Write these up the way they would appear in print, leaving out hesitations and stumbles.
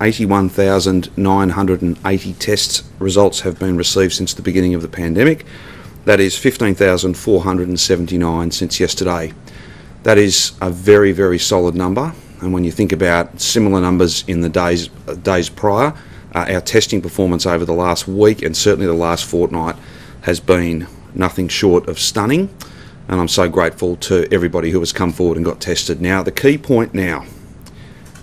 81,980 test results have been received since the beginning of the pandemic. That is 15,479 since yesterday. That is a very, very solid number. And when you think about similar numbers in the days prior, our testing performance over the last week and certainly the last fortnight has been nothing short of stunning. And I'm so grateful to everybody who has come forward and got tested. Now, the key point now,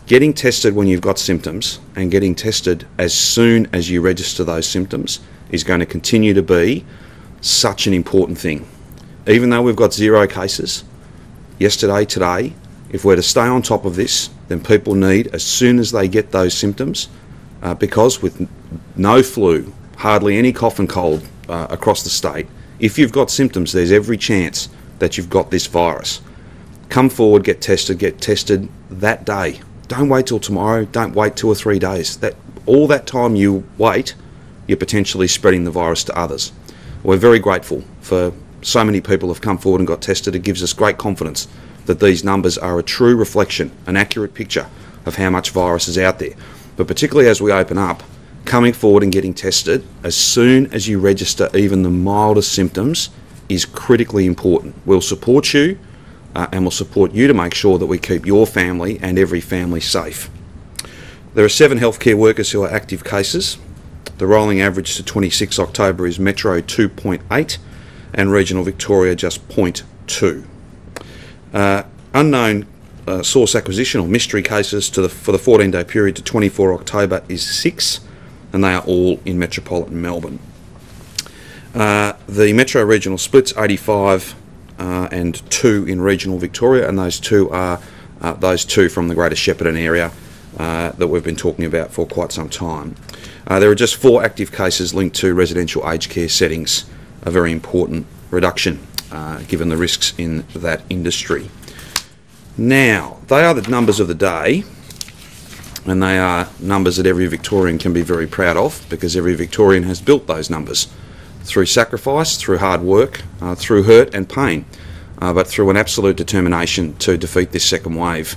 getting tested when you've got symptoms and getting tested as soon as you register those symptoms is going to continue to be such an important thing. Even though we've got 0 cases, yesterday, today, if we're to stay on top of this, then people need, as soon as they get those symptoms, because with no flu, hardly any cough and cold across the state, if you've got symptoms, there's every chance that you've got this virus. Come forward, get tested that day. Don't wait till tomorrow, don't wait 2 or 3 days. All that time you wait, you're potentially spreading the virus to others. We're very grateful for so many people have come forward and got tested. It gives us great confidence that these numbers are a true reflection, an accurate picture of how much virus is out there. But particularly as we open up, coming forward and getting tested as soon as you register even the mildest symptoms is critically important. We'll support you and we'll support you to make sure that we keep your family and every family safe. There are 7 healthcare workers who are active cases. The rolling average to 26 October is Metro 2.8 and Regional Victoria just 0.2. Unknown source acquisition or mystery cases for the 14-day period to 24 October is 6, and they are all in metropolitan Melbourne. The Metro regional splits 85 and 2 in regional Victoria, and those two are those 2 from the Greater Shepparton area that we've been talking about for quite some time. There are just 4 active cases linked to residential aged care settings, a very important reduction given the risks in that industry. Now, they are the numbers of the day, and they are numbers that every Victorian can be very proud of, because every Victorian has built those numbers through sacrifice, through hard work, through hurt and pain, but through an absolute determination to defeat this second wave.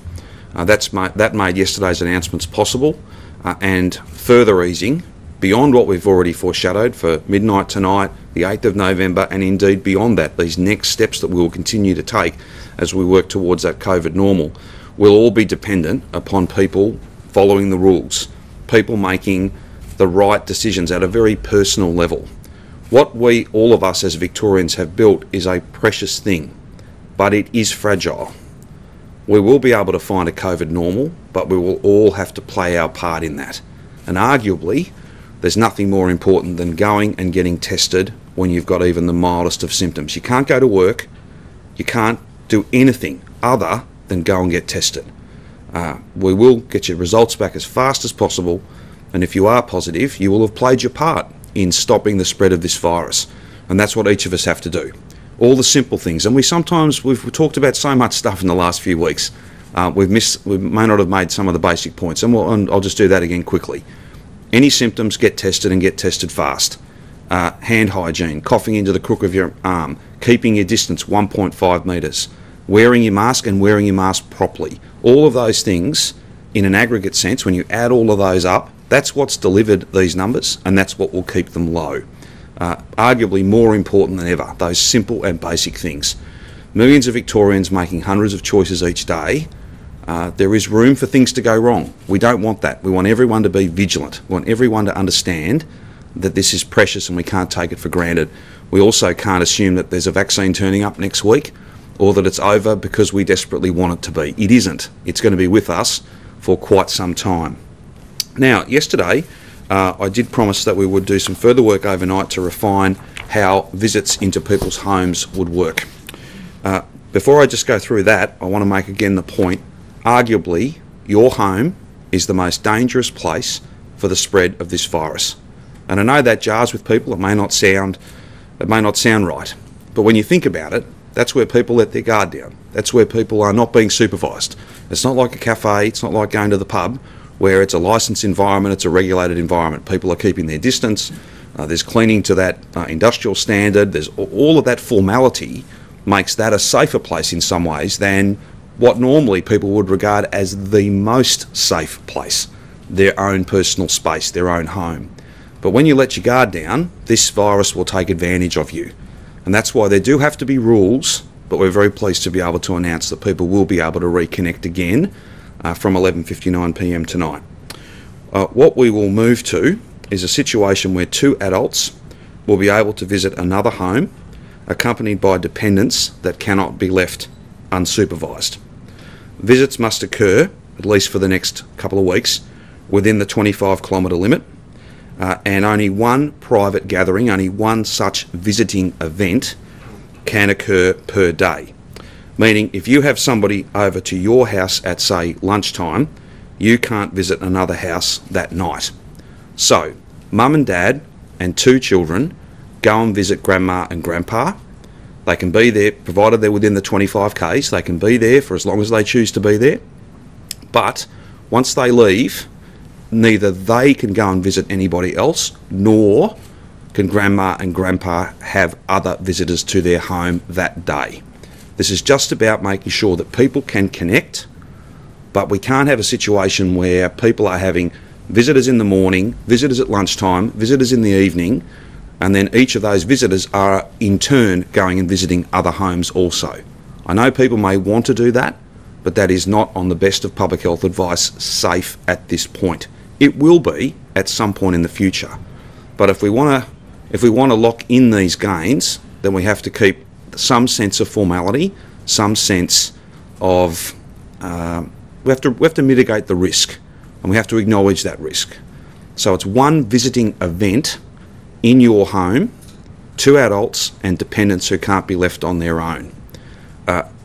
That made yesterday's announcements possible, and further easing beyond what we've already foreshadowed for midnight tonight, the 8th of November, and indeed beyond that, these next steps that we will continue to take as we work towards that COVID normal, will all be dependent upon people following the rules, people making the right decisions at a very personal level. What all of us as Victorians have built is a precious thing, but it is fragile. We will be able to find a COVID normal, but we will all have to play our part in that. And arguably, there's nothing more important than going and getting tested when you've got even the mildest of symptoms. You can't go to work, you can't do anything other than go and get tested. We will get your results back as fast as possible, and if you are positive, you will have played your part in stopping the spread of this virus, and that's what each of us have to do. All the simple things, and we've talked about so much stuff in the last few weeks. We may not have made some of the basic points, and I'll just do that again quickly. Any symptoms, get tested and get tested fast. Hand hygiene, coughing into the crook of your arm, keeping your distance 1.5 metres, wearing your mask and wearing your mask properly. All of those things, in an aggregate sense, when you add all of those up, that's what's delivered these numbers, and that's what will keep them low. Arguably more important than ever, those simple and basic things. Millions of Victorians making hundreds of choices each day. There is room for things to go wrong. We don't want that. We want everyone to be vigilant. We want everyone to understand that this is precious and we can't take it for granted. We also can't assume that there's a vaccine turning up next week or that it's over because we desperately want it to be. It isn't. It's going to be with us for quite some time. Now, yesterday, I did promise that we would do some further work overnight to refine how visits into people's homes would work. Before I just go through that, I want to make again the point, arguably, your home is the most dangerous place for the spread of this virus. And I know that jars with people. It may not sound right. But when you think about it, that's where people let their guard down. That's where people are not being supervised. It's not like a cafe. It's not like going to the pub where it's a licensed environment. It's a regulated environment. People are keeping their distance. There's cleaning to that industrial standard. There's all of that formality makes that a safer place in some ways than what normally people would regard as the most safe place. their own personal space, their own home. But when you let your guard down, this virus will take advantage of you. And that's why there do have to be rules, but we're very pleased to be able to announce that people will be able to reconnect again from 11:59 p.m. tonight. What we will move to is a situation where 2 adults will be able to visit another home accompanied by dependents that cannot be left unsupervised. Visits must occur, at least for the next couple of weeks, within the 25-kilometre limit, and only one private gathering, only one such visiting event can occur per day. Meaning if you have somebody over to your house at, say, lunchtime, you can't visit another house that night. So, mum and dad and 2 children go and visit grandma and grandpa. They can be there, provided they're within the 25 k's, they can be there for as long as they choose to be there. But once they leave, neither they can go and visit anybody else, nor can grandma and grandpa have other visitors to their home that day. This is just about making sure that people can connect, but we can't have a situation where people are having visitors in the morning, visitors at lunchtime, visitors in the evening, and then each of those visitors are in turn going and visiting other homes also. I know people may want to do that, but that is not, on the best of public health advice, safe at this point. It will be at some point in the future, but if we want to lock in these gains, then we have to keep some sense of formality, some sense of we have to mitigate the risk, and we have to acknowledge that risk. So it's one visiting event in your home, 2 adults and dependents who can't be left on their own.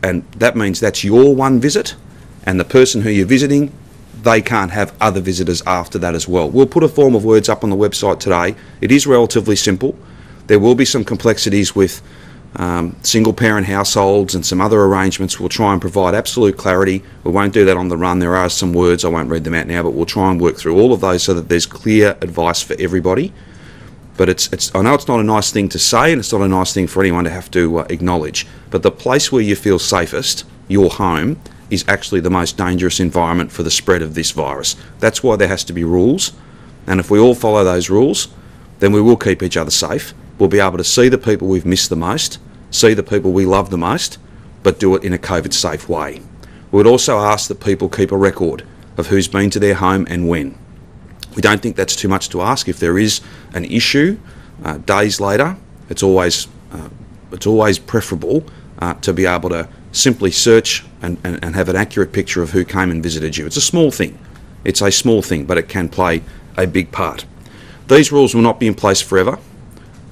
And that means that's your one visit, and the person who you're visiting, they can't have other visitors after that as well. We'll put a form of words up on the website today. It is relatively simple. There will be some complexities with single parent households and some other arrangements. We'll try and provide absolute clarity. We won't do that on the run. There are some words, I won't read them out now, but we'll try and work through all of those so that there's clear advice for everybody. But I know it's not a nice thing to say, and it's not a nice thing for anyone to have to acknowledge, but the place where you feel safest, your home, is actually the most dangerous environment for the spread of this virus. That's why there has to be rules, and if we all follow those rules, then we will keep each other safe. We'll be able to see the people we've missed the most, see the people we love the most, but do it in a COVID-safe way. We would also ask that people keep a record of who's been to their home and when. We don't think that's too much to ask. If there is an issue days later, it's always preferable to be able to simply search and have an accurate picture of who came and visited you. It's a small thing. It's a small thing, but it can play a big part. These rules will not be in place forever.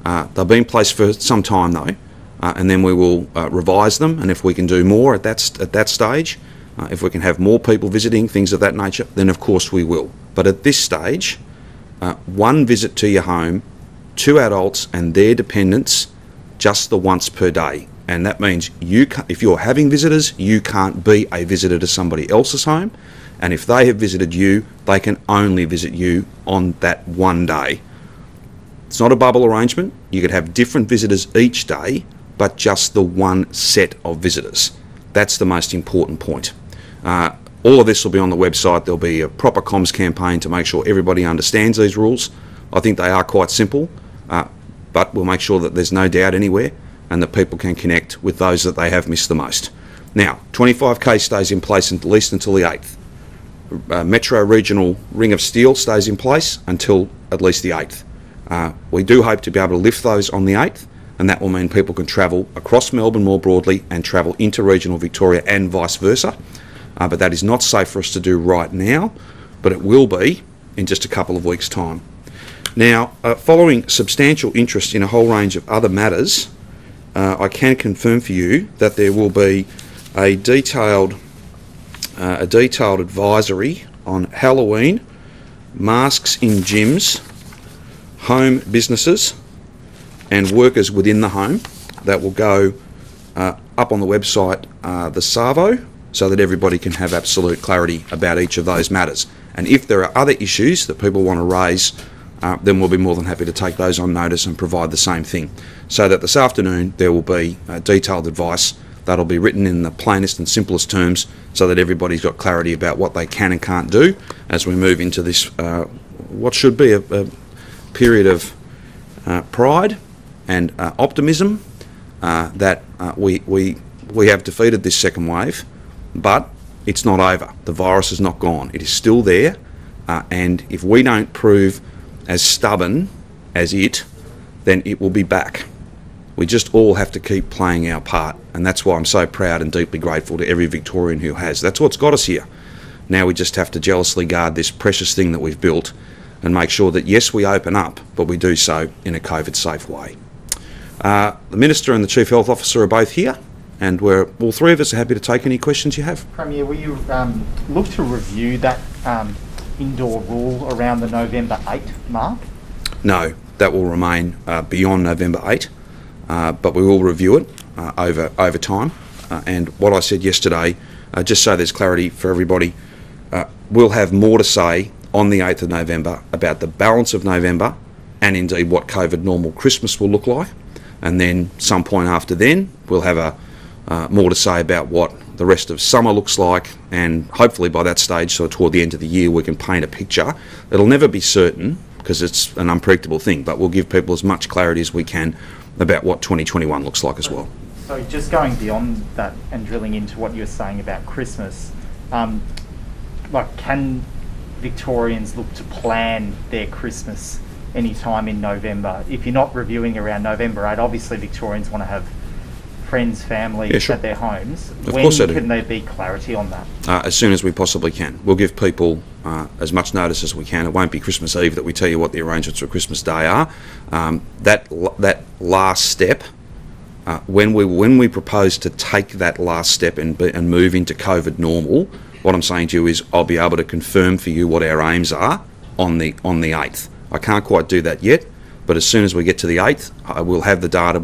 They'll be in place for some time though, and then we will revise them, and if we can do more at that stage, if we can have more people visiting, things of that nature, then of course we will. But at this stage, one visit to your home, 2 adults and their dependents, just the once per day. And that means if you're having visitors, you can't be a visitor to somebody else's home. And if they have visited you, they can only visit you on that one day. It's not a bubble arrangement. You could have different visitors each day, but just the one set of visitors. That's the most important point. All of this will be on the website. There'll be a proper comms campaign to make sure everybody understands these rules. I think they are quite simple, but we'll make sure that there's no doubt anywhere and that people can connect with those that they have missed the most. Now, 25k stays in place at least until the 8th. Metro Regional Ring of Steel stays in place until at least the 8th. We do hope to be able to lift those on the 8th, and that will mean people can travel across Melbourne more broadly and travel into regional Victoria and vice versa. But that is not safe for us to do right now, but it will be in just a couple of weeks' time. Now, following substantial interest in a whole range of other matters, I can confirm for you that there will be a detailed advisory on Halloween, masks in gyms, home businesses and workers within the home that will go up on the website this Savo, so that everybody can have absolute clarity about each of those matters. And if there are other issues that people want to raise, then we'll be more than happy to take those on notice and provide the same thing. So that this afternoon there will be detailed advice That'll be written in the plainest and simplest terms so that everybody's got clarity about what they can and can't do as we move into this, what should be a period of pride and optimism that we have defeated this second wave, but it's not over. The virus is not gone. It is still there, and if we don't prove as stubborn as it, then it will be back. We just all have to keep playing our part, and that's why I'm so proud and deeply grateful to every Victorian who has. That's what's got us here. Now we just have to jealously guard this precious thing that we've built and make sure that, yes, we open up, but we do so in a COVID-safe way. The Minister and the Chief Health Officer are both here, and all three of us are happy to take any questions you have. Premier, will you look to review that indoor rule around the November 8 mark? No, that will remain beyond November 8. But we will review it over time. And what I said yesterday, just so there's clarity for everybody, we'll have more to say on the 8th of November about the balance of November and indeed what COVID normal Christmas will look like. And then some point after then, we'll have more to say about what the rest of summer looks like, and hopefully by that stage, so toward the end of the year, we can paint a picture. It'll never be certain because it's an unpredictable thing, but we'll give people as much clarity as we can about what 2021 looks like as well. So just going beyond that and drilling into what you were saying about Christmas, can Victorians look to plan their Christmas any time in November? If you're not reviewing around November 8, obviously Victorians want to have friends, family at their homes. When can there be clarity on that? As soon as we possibly can. We'll give people as much notice as we can. It won't be Christmas Eve that we tell you what the arrangements for Christmas Day are. That last step, when we propose to take that last step and move into COVID normal, what I'm saying to you is I'll be able to confirm for you what our aims are on the 8th. I can't quite do that yet, but as soon as we get to the 8th, we'll have the data,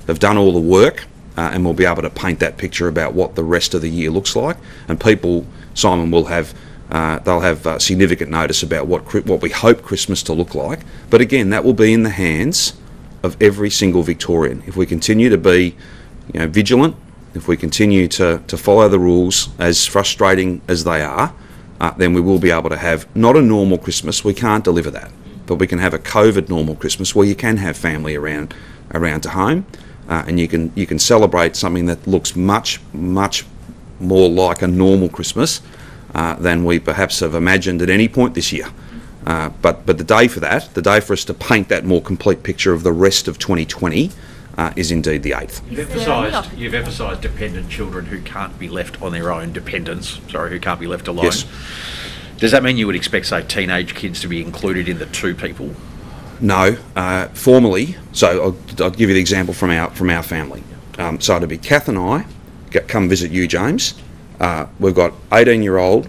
they've done all the work, and we'll be able to paint that picture about what the rest of the year looks like. And people, Simon, will have they'll have significant notice about what we hope Christmas to look like. But again, that will be in the hands of every single Victorian. If we continue to be, vigilant, if we continue to follow the rules, as frustrating as they are, then we will be able to have not a normal Christmas. We can't deliver that, but we can have a COVID normal Christmas where you can have family around to home, and you can celebrate something that looks much more like a normal Christmas than we perhaps have imagined at any point this year. But the day for us to paint that more complete picture of the rest of 2020 is indeed the 8th. You've emphasised dependent children who can't be left on their own, who can't be left alone. Yes. Does that mean you would expect, say, teenage kids to be included in the 2 people? No, formally. So I'll give you the example from our family. So it'll be Kath and I come visit you, James. We've got 18-year-old,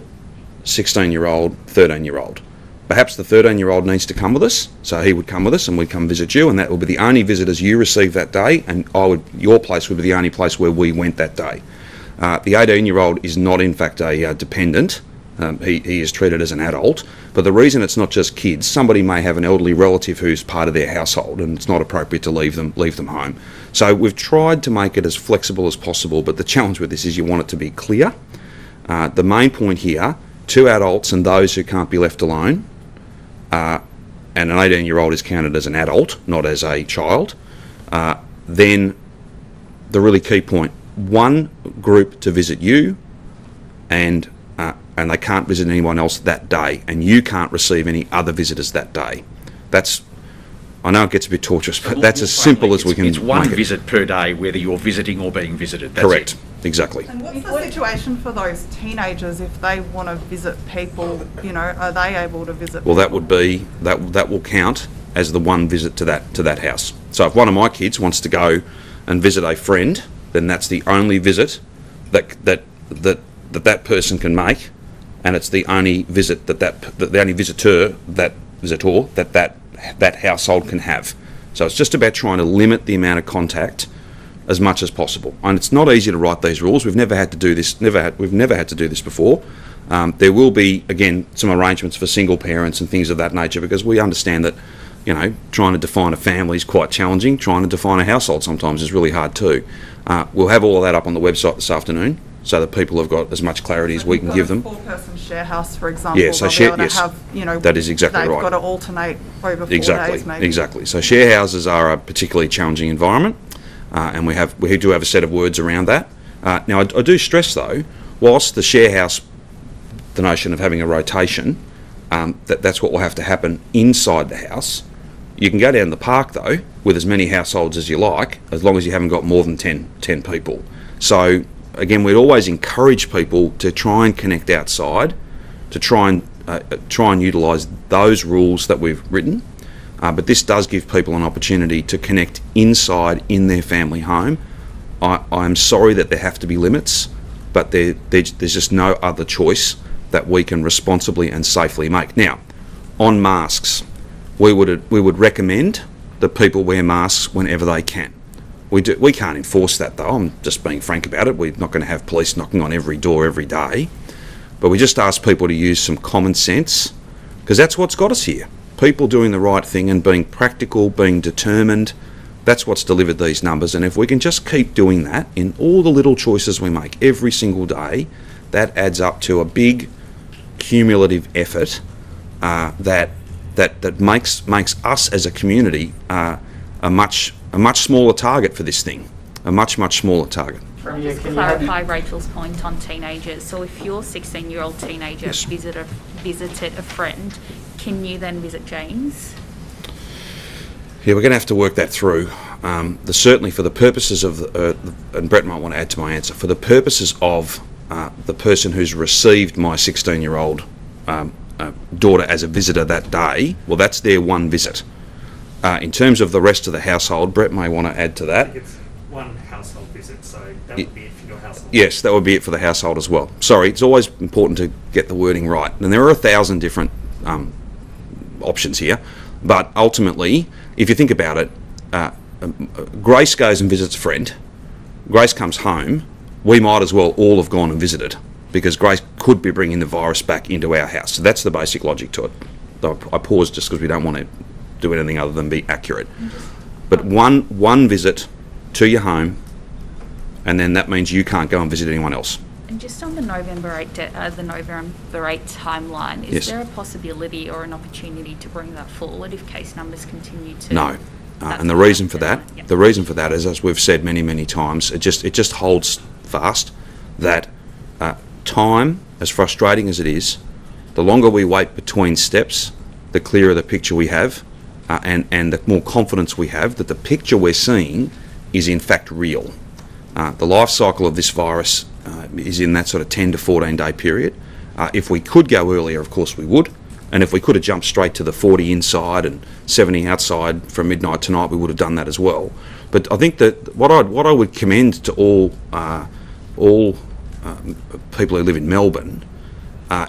16-year-old, 13-year-old. Perhaps the 13-year-old needs to come with us, so he would come with us and we'd come visit you, and that will be the only visitors you receive that day, and your place would be the only place where we went that day. The 18-year-old is not in fact a dependent. He is treated as an adult, but the reason it's not just kids, somebody may have an elderly relative who's part of their household and it's not appropriate to leave them home. So we've tried to make it as flexible as possible, but the challenge with this is you want it to be clear. The main point here, 2 adults and those who can't be left alone, and an 18-year-old is counted as an adult, not as a child. Then the really key point, 1 group to visit you, and they can't visit anyone else that day, and you can't receive any other visitors that day. I know it gets a bit torturous, but that's as simple as we can make it. It's 1 visit per day, whether you're visiting or being visited. That's correct. It. Exactly. And what's the situation for those teenagers if they want to visit people? Are they able to visit? Well, that would be that will count as the 1 visit to that house. So if one of my kids wants to go and visit a friend, then that's the only visit that person can make, and it's the only visit the only visitor that household can have. So it's just about trying to limit the amount of contact as much as possible. And it's not easy to write these rules. We've never had to do this. We've never had to do this before. There will be, again, some arrangements for single parents and things of that nature, because we understand that, trying to define a family is quite challenging. Trying to define a household sometimes is really hard too. We'll have all of that up on the website this afternoon, so that people have got as much clarity as we can give them. A 4-person share house, for example. Yeah, so they'll share, be able to yes, have, you know, that is exactly they've right. got to alternate over 4 Exactly, days, maybe. exactly. So share houses are a particularly challenging environment, and we do have a set of words around that. Now, I do stress though, whilst the share house, the notion of having a rotation, that's what will have to happen inside the house. You can go down the park though with as many households as you like, as long as you haven't got more than 10 people. So again, we'd always encourage people to try and connect outside, to try and utilise those rules that we've written. But this does give people an opportunity to connect inside in their family home. I'm sorry that there have to be limits, but there's just no other choice that we can responsibly and safely make. Now, on masks, we would recommend that people wear masks whenever they can. We can't enforce that though. I'm just being frank about it. We're not going to have police knocking on every door every day, but we just ask people to use some common sense, because that's what's got us here. People doing the right thing and being practical, being determined. That's what's delivered these numbers, and if we can just keep doing that in all the little choices we make every single day, that adds up to a big cumulative effort that makes us as a community a much smaller target for this thing, a much smaller target. Just to clarify Rachel's point on teenagers, so if your 16-year-old teenager Yes. visited a friend, can you then visit James? Yeah, we're going to have to work that through. Certainly for the purposes of, and Brett might want to add to my answer, for the purposes of the person who's received my 16-year-old daughter as a visitor that day, well, that's their one visit. In terms of the rest of the household, Brett may want to add to that. I think it's one household visit, so that would be it for your household. Yes, that would be it for the household as well. Sorry, it's always important to get the wording right. And there are 1,000 different options here, but ultimately, if you think about it, Grace goes and visits a friend, Grace comes home, we might as well all have gone and visited, because Grace could be bringing the virus back into our house. So that's the basic logic to it. I paused just because we don't want to do anything other than be accurate. But one visit to your home, and then that means you can't go and visit anyone else. And just on the November 8 timeline, is Yes. there a possibility or an opportunity to bring that forward if case numbers continue to? No. That's And the fine. reason for that, Yep. the reason for that is, as we've said many times, it just holds fast that time, as frustrating as it is, the longer we wait between steps, the clearer the picture we have, and the more confidence we have that the picture we're seeing is in fact real. The life cycle of this virus is in that sort of 10 to 14 day period. If we could go earlier, of course we would. And if we could have jumped straight to the 40 inside and 70 outside from midnight tonight, we would have done that as well. But I think that what I would commend to all people who live in Melbourne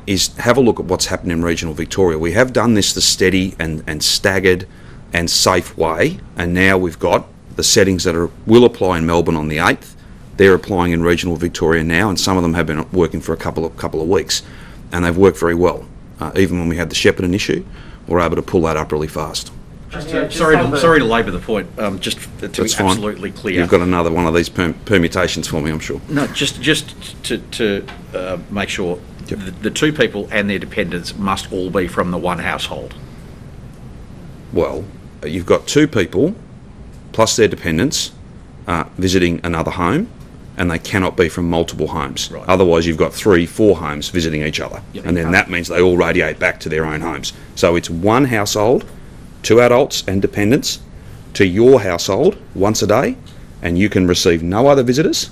is have a look at what's happened in regional Victoria. We have done this the steady and staggered and safe way, and now we've got the settings that will apply in Melbourne on the 8th. They're applying in regional Victoria now, and some of them have been working for a couple of weeks, and they've worked very well. Even when we had the Shepparton issue, we're able to pull that up really fast. Sorry to labour the point, just to That's be fine. absolutely clear. You've got another one of these permutations for me, I'm sure. No, just to make sure, the two people and their dependents must all be from the one household. Well, you've got two people plus their dependents visiting another home, and they cannot be from multiple homes. Right. Otherwise, you've got 3-4 homes visiting each other, Yep. and then that means they all radiate back to their own homes. So it's one household, 2 adults and dependents, to your household once a day, and you can receive no other visitors.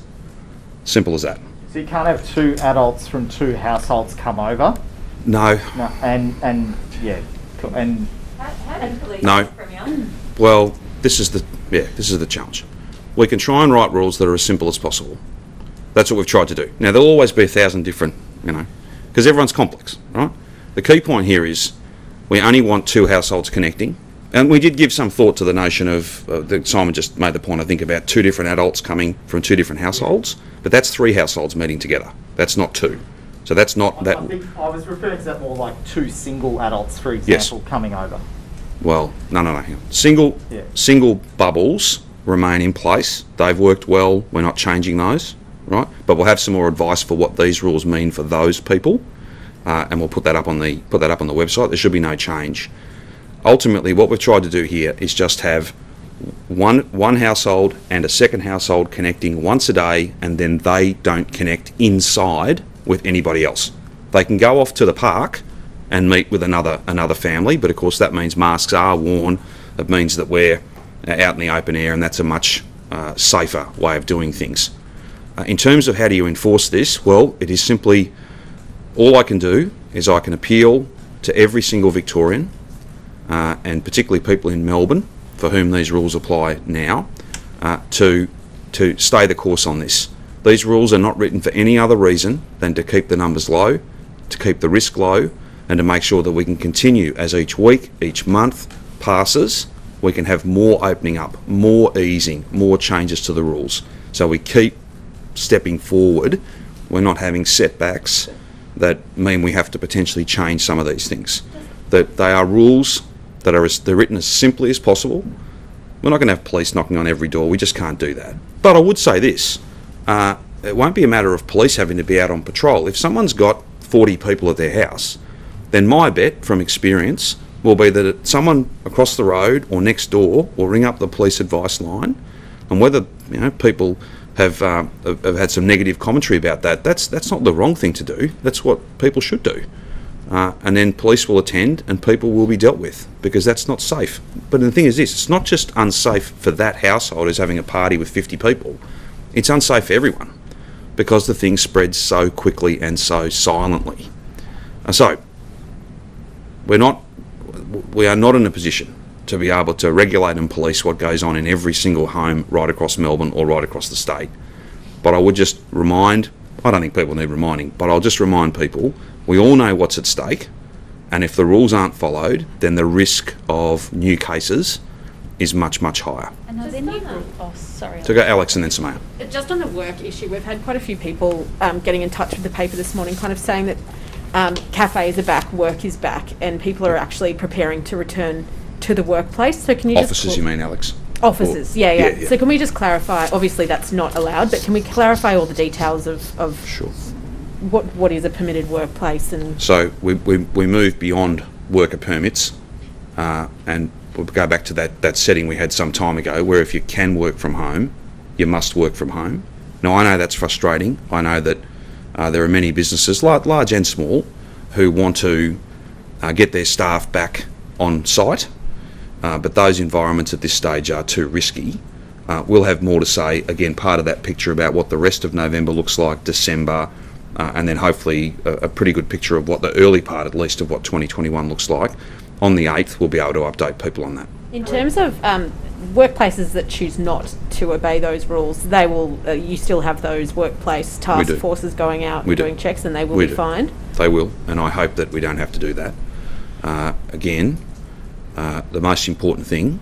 Simple as that. So you can't have 2 adults from 2 households come over. No. No, and yeah, cool. And No. Well, this is the challenge. We can try and write rules that are as simple as possible. That's what we've tried to do. Now, there'll always be 1,000 different, because everyone's complex, right? The key point here is we only want 2 households connecting. And we did give some thought to the notion of, Simon just made the point, I think, about 2 different adults coming from 2 different households, but that's 3 households meeting together. That's not 2. So that's not that. I think I was referring to that more like 2 single adults, for example, coming over. Well, no. Single bubbles remain in place. They've worked well. We're not changing those, right? But we'll have some more advice for what these rules mean for those people, and we'll put that up on the website. There should be no change. Ultimately, what we've tried to do here is just have one household and a second household connecting once a day, and then they don't connect inside with anybody else. They can go off to the park and meet with another family, but of course that means masks are worn. It means that we're out in the open air, and that's a much safer way of doing things. In terms of how do you enforce this, well, it is simply, all I can do is I can appeal to every single Victorian, and particularly people in Melbourne for whom these rules apply now, to stay the course on this. These rules are not written for any other reason than to keep the numbers low, to keep the risk low, and to make sure that we can continue as each week, each month passes, we can have more opening up, more easing, more changes to the rules. So we keep stepping forward. We're not having setbacks that mean we have to potentially change some of these things. That they are rules that they're written as simply as possible. We're not going to have police knocking on every door. We just can't do that. But I would say this, it won't be a matter of police having to be out on patrol. If someone's got 40 people at their house, then my bet from experience will be that someone across the road or next door will ring up the police advice line, and whether people have had some negative commentary about that, that's not the wrong thing to do. That's what people should do. And then police will attend and people will be dealt with, because that's not safe. But the thing is this, it's not just unsafe for that household who's having a party with 50 people, it's unsafe for everyone, because the thing spreads so quickly and so silently. So, we are not in a position to be able to regulate and police what goes on in every single home right across Melbourne or right across the state. But I would just remind, I don't think people need reminding, but I'll just remind people, we all know what's at stake, and if the rules aren't followed, then the risk of new cases is much, much higher. And are there new rules? Oh, sorry. So go Alex and then Samaya. Just on the work issue, we've had quite a few people getting in touch with the paper this morning, kind of saying that cafes are back, work is back, and people are actually preparing to return to the workplace. So can you Offices, you mean, Alex? Offices, yeah. So can we just clarify, obviously that's not allowed, but can we clarify all the details of Sure. what is a permitted workplace? And so we move beyond worker permits, and we'll go back to that setting we had some time ago, where if you can work from home, you must work from home. Now I know that's frustrating. I know that there are many businesses, large and small, who want to get their staff back on site, but those environments at this stage are too risky. We'll have more to say, again, part of that picture about what the rest of November looks like, December, and then hopefully a pretty good picture of what the early part, at least, of what 2021 looks like. On the 8th, we'll be able to update people on that. in terms of workplaces that choose not to obey those rules, they will. You still have those workplace task forces going out and doing checks, and they will be fined. They will, and I hope that we don't have to do that. Again, the most important thing,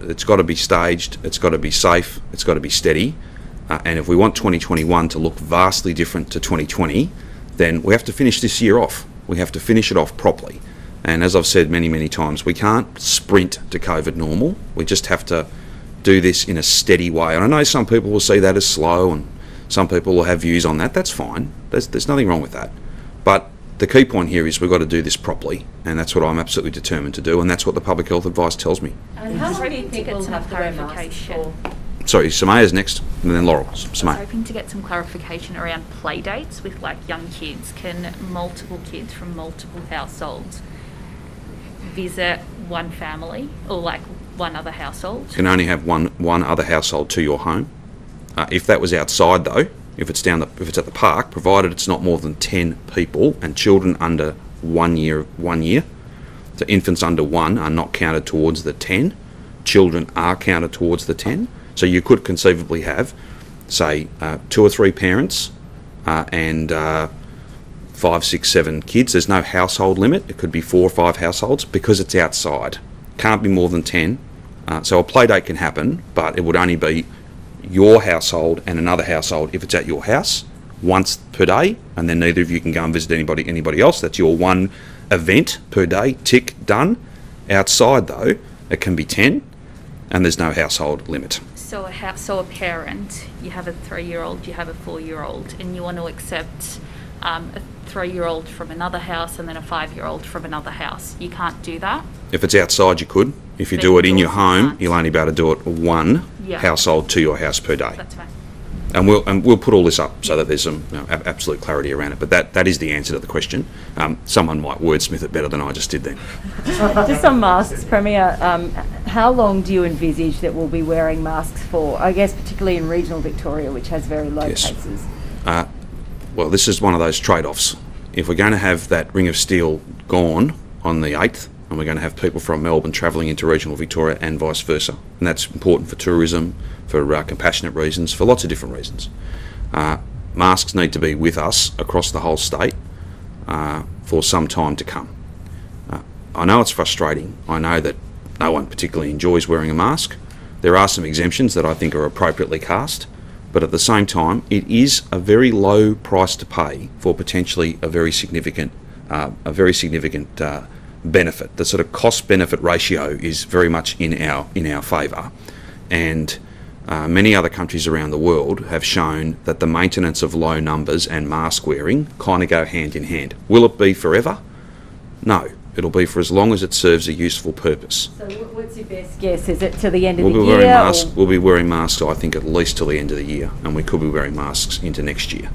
it's got to be staged, it's got to be safe, it's got to be steady, and if we want 2021 to look vastly different to 2020, then we have to finish this year off. We have to finish it off properly. And as I've said many, many times, we can't sprint to COVID normal. We just have to do this in a steady way. And I know some people will see that as slow, and some people will have views on that. That's fine. There's nothing wrong with that. But the key point here is we've got to do this properly, and that's what I'm absolutely determined to do, and that's what the public health advice tells me. And how many people have clarification? Sorry, Samaya's next, and then Laurel. I was Samaya. hoping to get some clarification around play dates with like young kids. Can multiple kids from multiple households visit one family or like one other household? You can only have one other household to your home. If that was outside though, if it's at the park, provided it's not more than 10 people and children under 1 year, so infants under 1 are not counted towards the 10. Children are counted towards the 10. So you could conceivably have, say, 2 or 3 parents and 5, 6, 7 kids. There's no household limit. It could be 4 or 5 households because it's outside. Can't be more than 10. So a play date can happen, but it would only be your household and another household if it's at your house once per day, and then neither of you can go and visit anybody else. That's your one event per day. Tick, done. Outside though, it can be 10, and there's no household limit. So a parent, you have a 3-year-old, you have a 4-year-old, and you want to accept a 3-year-old from another house and then a 5-year-old from another house. You can't do that. If it's outside, you could. If you But do it in your indoors, you home, can't. you'll only be able to do it one Yeah. household to your house per day. That's fine. And we'll put all this up so that there's some absolute clarity around it. But that is the answer to the question. Someone might wordsmith it better than I just did then. Just on masks, Premier, how long do you envisage that we'll be wearing masks for? I guess particularly in regional Victoria, which has very low Yes. cases. Well, this is one of those trade-offs. If we're going to have that ring of steel gone on the 8th, and we're going to have people from Melbourne travelling into regional Victoria and vice versa, and that's important for tourism, for compassionate reasons, for lots of different reasons. Masks need to be with us across the whole state for some time to come. I know it's frustrating. I know that no one particularly enjoys wearing a mask. There are some exemptions that I think are appropriately cast, but at the same time, it is a very low price to pay for potentially a very significant benefit. The sort of cost-benefit ratio is very much in our favour, and many other countries around the world have shown that the maintenance of low numbers and mask wearing kind of go hand in hand. Will it be forever? No. It'll be for as long as it serves a useful purpose. So what's your best guess? Is it till the end of We'll the be year? wearing masks. We'll be wearing masks, I think, at least till the end of the year, and we could be wearing masks into next year.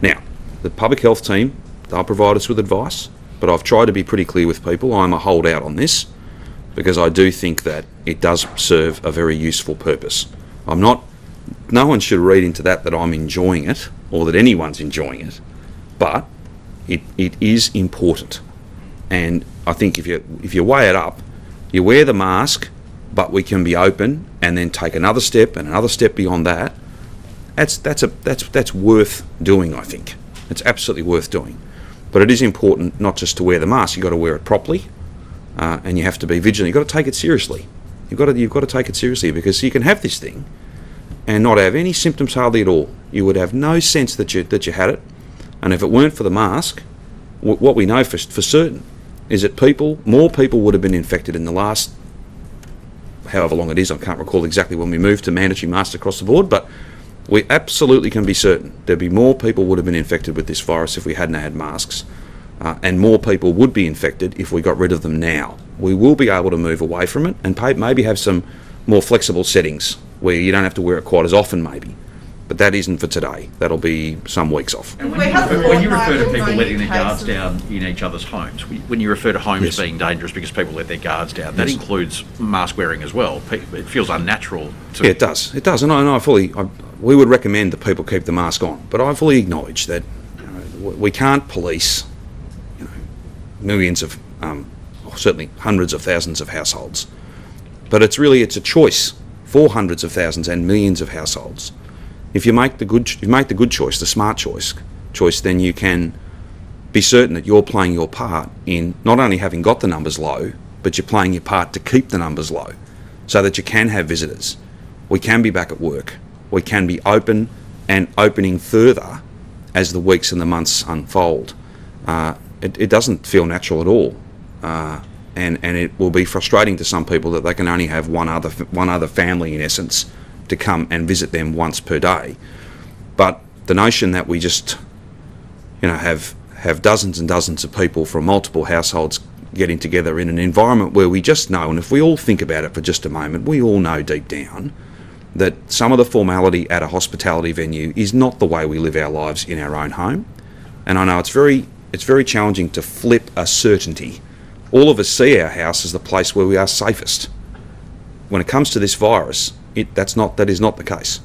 Now, the public health team, they'll provide us with advice, but I've tried to be pretty clear with people. I'm a holdout on this because I do think that it does serve a very useful purpose. No one should read into that I'm enjoying it or that anyone's enjoying it, but it is important. And I think if you weigh it up, you wear the mask, but we can be open and then take another step and another step beyond that. That's worth doing, I think. It's absolutely worth doing. But it is important not just to wear the mask. You've got to wear it properly, and you have to be vigilant. You've got to take it seriously. You've got to take it seriously, because you can have this thing and not have any symptoms hardly at all. You would have no sense that you had it, and if it weren't for the mask, what we know for certain is that more people would have been infected in the last, however long it is, I can't recall exactly when we moved to mandatory masks across the board, but we absolutely can be certain there'd be more people would have been infected with this virus if we hadn't had masks, and more people would be infected if we got rid of them now. We will be able to move away from it and maybe have some more flexible settings where you don't have to wear it quite as often maybe. But that isn't for today. That'll be some weeks off. And If we have when you refer to fortnight people letting their cases- guards down in each other's homes, when you refer to homes Yes. being dangerous because people let their guards down, that Yes. includes mask wearing as well. It feels unnatural to... Yeah, it does. It does. And we would recommend that people keep the mask on. But I fully acknowledge that we can't police millions of, certainly hundreds of thousands of households. But it's a choice for hundreds of thousands and millions of households. If you make the good choice, the smart choice, then you can be certain that you're playing your part in not only having got the numbers low, but you're playing your part to keep the numbers low, so that you can have visitors. We can be back at work. We can be open and opening further as the weeks and the months unfold. It doesn't feel natural at all, and it will be frustrating to some people that they can only have one other family, in essence, to come and visit them once per day. But the notion that we just have dozens and dozens of people from multiple households getting together in an environment where we just know, and if we all think about it for just a moment, we all know deep down that some of the formality at a hospitality venue is not the way we live our lives in our own home. And I know it's very challenging to flip a certainty. All of us see our house as the place where we are safest. When it comes to this virus, that is not the case.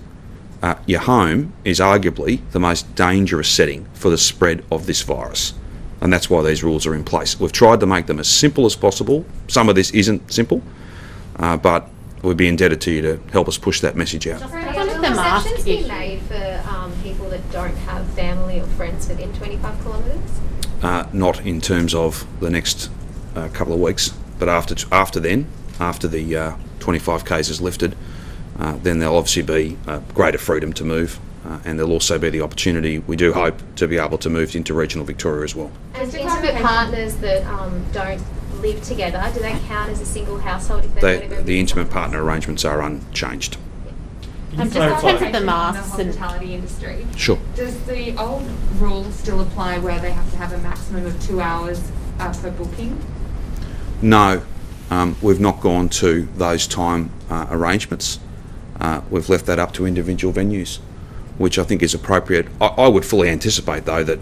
Your home is arguably the most dangerous setting for the spread of this virus, and that's why these rules are in place. We've tried to make them as simple as possible. Some of this isn't simple, but we'd be indebted to you to help us push that message out. Will Will mask exceptions be issue. made for people that don't have family or friends within 25 kilometres? Not in terms of the next couple of weeks, but after the 25 Ks is lifted, then there'll obviously be greater freedom to move, and there'll also be the opportunity, we do hope, to be able to move into regional Victoria as well. And intimate partners that don't live together, do they count as a single household if they want to go The visit intimate someone? partner arrangements are unchanged. Just in terms of the masks the and hospitality industry. Sure. Does the old rule still apply where they have to have a maximum of 2 hours per booking? No, we've not gone to those time arrangements. We've left that up to individual venues, which I think is appropriate. I would fully anticipate, though, that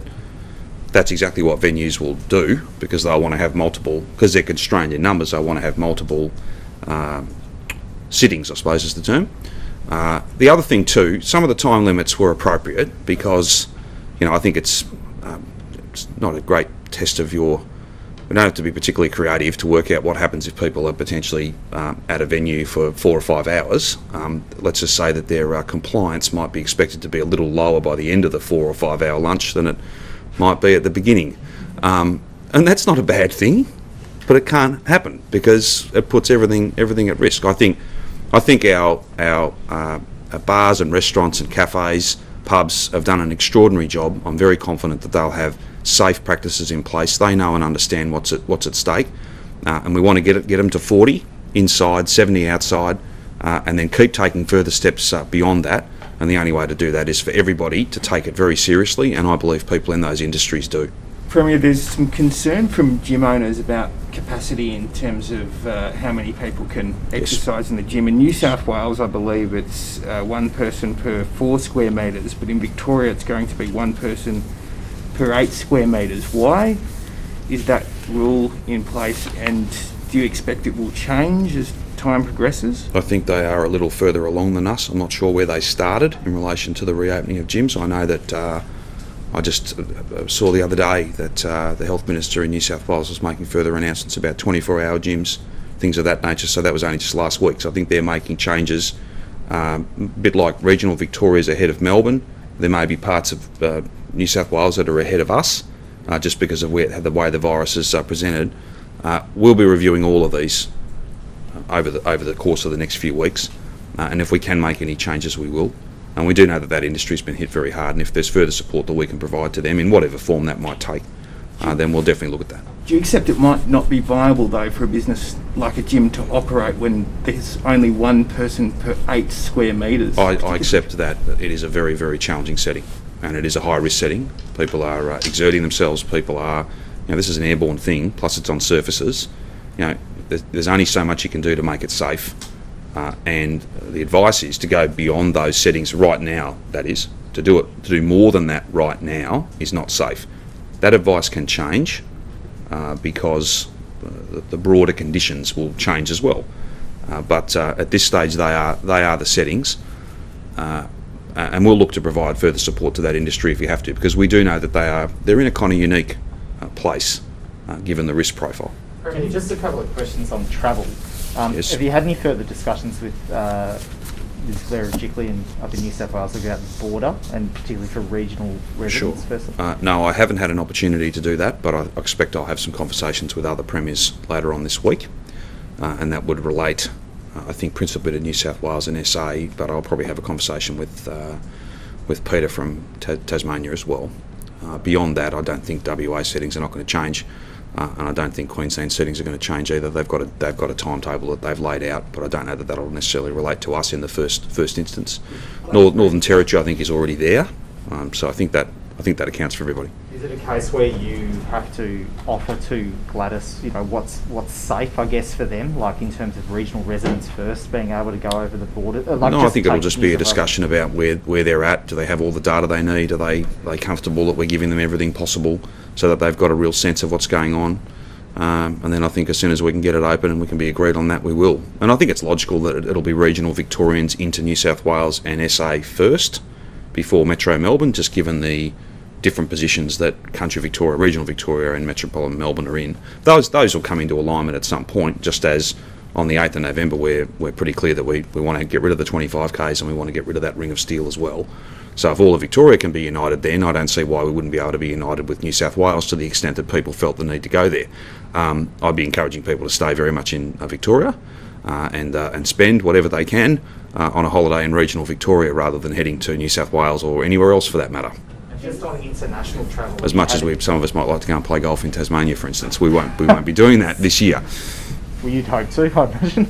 that's exactly what venues will do, because they'll want to have multiple, because they're constrained in numbers, they want to have multiple sittings, I suppose is the term. The other thing too, some of the time limits were appropriate because, I think it's not a great test of we don't have to be particularly creative to work out what happens if people are potentially at a venue for 4 or 5 hours. Let's just say that their compliance might be expected to be a little lower by the end of the 4 or 5 hour lunch than it might be at the beginning. And that's not a bad thing, but it can't happen because it puts everything at risk. I think our bars and restaurants and cafes, pubs have done an extraordinary job. I'm very confident that they'll have safe practices in place. They know and understand what's at stake, and we want to get them to 40 inside, 70 outside, and then keep taking further steps beyond that. And the only way to do that is for everybody to take it very seriously, and I believe people in those industries do. Premier, there's some concern from gym owners about capacity in terms of how many people can exercise in the gym. In New South Wales, I believe it's 1 person per 4 square metres, but in Victoria it's going to be 1 person per 8 square metres. Why is that rule in place, and do you expect it will change as time progresses? I think they are a little further along than us. I'm not sure where they started in relation to the reopening of gyms. I know that I just saw the other day that the Health Minister in New South Wales was making further announcements about 24-hour gyms, things of that nature, so that was only just last week. So I think they're making changes, a bit like regional Victoria's ahead of Melbourne. There may be parts of New South Wales that are ahead of us, just because of the way the virus is presented. We'll be reviewing all of these over the course of the next few weeks, and if we can make any changes, we will. And we do know that industry's been hit very hard, and if there's further support that we can provide to them in whatever form that might take, then we'll definitely look at that. Do you accept it might not be viable, though, for a business like a gym to operate when there's only 1 person per 8 square metres? I accept that it is a very, very challenging setting, and it is a high-risk setting. People are exerting themselves. People are, this is an airborne thing, plus it's on surfaces. There's only so much you can do to make it safe. And the advice is to go beyond those settings right now. That is, to do more than that right now is not safe. That advice can change because the broader conditions will change as well. But at this stage, they are the settings, and we'll look to provide further support to that industry if we have to, because we do know that they're in a kind of unique place given the risk profile. Okay, just a couple of questions on travel. Yes. Have you had any further discussions with Ms. Claire Gickley up in New South Wales about the border, and particularly for regional residents? Sure. Firstly? No, I haven't had an opportunity to do that, but I expect I'll have some conversations with other premiers later on this week, and that would relate, I think, principally to New South Wales and SA, but I'll probably have a conversation with Peter from Tasmania as well. Beyond that, I don't think WA settings are not going to change. And I don't think Queensland settings are going to change either. They've got a timetable that they've laid out, but I don't know that that'll necessarily relate to us in the first instance. Northern Territory, I think, is already there, so I think that accounts for everybody. Is it a case where you have to offer to Gladys, what's safe, I guess, for them, like in terms of regional residents first being able to go over the border? No, I think it'll just be a discussion about where they're at. Do they have all the data they need? Are they comfortable that we're giving them everything possible so that they've got a real sense of what's going on? And then I think as soon as we can get it open and we can be agreed on that, we will. And I think it's logical that it'll be regional Victorians into New South Wales and SA first before Metro Melbourne, just given the different positions that Country Victoria, Regional Victoria and Metropolitan Melbourne are in. Those will come into alignment at some point, just as on the 8th of November we're pretty clear that we want to get rid of the 25Ks and we want to get rid of that ring of steel as well. So if all of Victoria can be united then, I don't see why we wouldn't be able to be united with New South Wales to the extent that people felt the need to go there. I'd be encouraging people to stay very much in Victoria and spend whatever they can on a holiday in regional Victoria rather than heading to New South Wales or anywhere else for that matter. Just on international travel. As much as some of us might like to go and play golf in Tasmania, for instance, we won't be doing that this year. Well, you'd hope to, I imagine.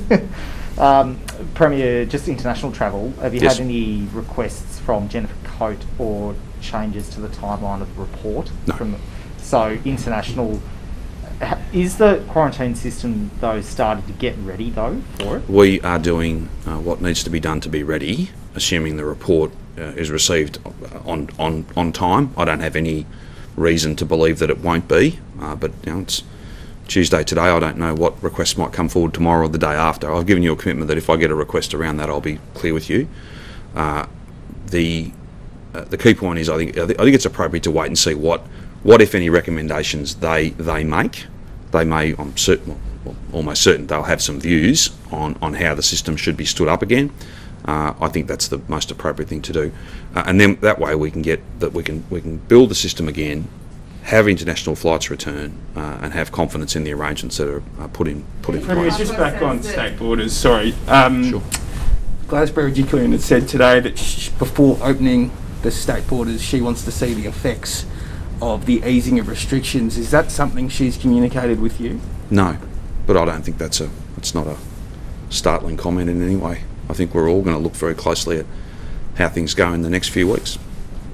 Premier, just international travel. Have you Yes. had any requests from Jennifer Coate or changes to the timeline of the report? No. So international, is the quarantine system though started to get ready though for it? We are doing what needs to be done to be ready, assuming the report is received on time. I don't have any reason to believe that it won't be, but it's Tuesday today. I don't know what requests might come forward tomorrow or the day after. I've given you a commitment that if I get a request around that, I'll be clear with you. The key point is I think it's appropriate to wait and see what if any recommendations they make. They may, I'm certain, well, almost certain, they'll have some views on how the system should be stood up again. I think that's the most appropriate thing to do, and then that way we can build the system again, have international flights return, and have confidence in the arrangements that are put in Premier, place. just back on state borders, sorry. Sure. Gladys Berejiklian had said today that before opening the state borders, she wants to see the effects of the easing of restrictions. Is that something she's communicated with you? No, but I don't think it's not a startling comment in any way. I think we're all going to look very closely at how things go in the next few weeks.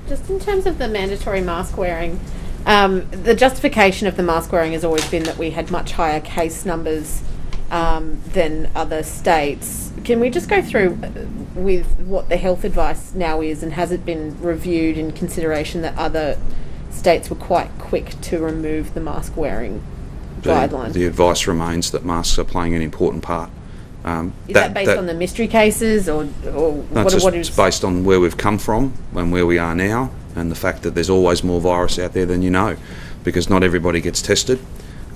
Just in terms of the mandatory mask wearing, the justification of the mask wearing has always been that we had much higher case numbers than other states. Can we just go through with what the health advice now is, and has it been reviewed in consideration that other states were quite quick to remove the mask wearing guideline? The advice remains that masks are playing an important part. Is that based on the mystery cases, or what is? It's based on where we've come from and where we are now, and the fact that there's always more virus out there than you know, because not everybody gets tested,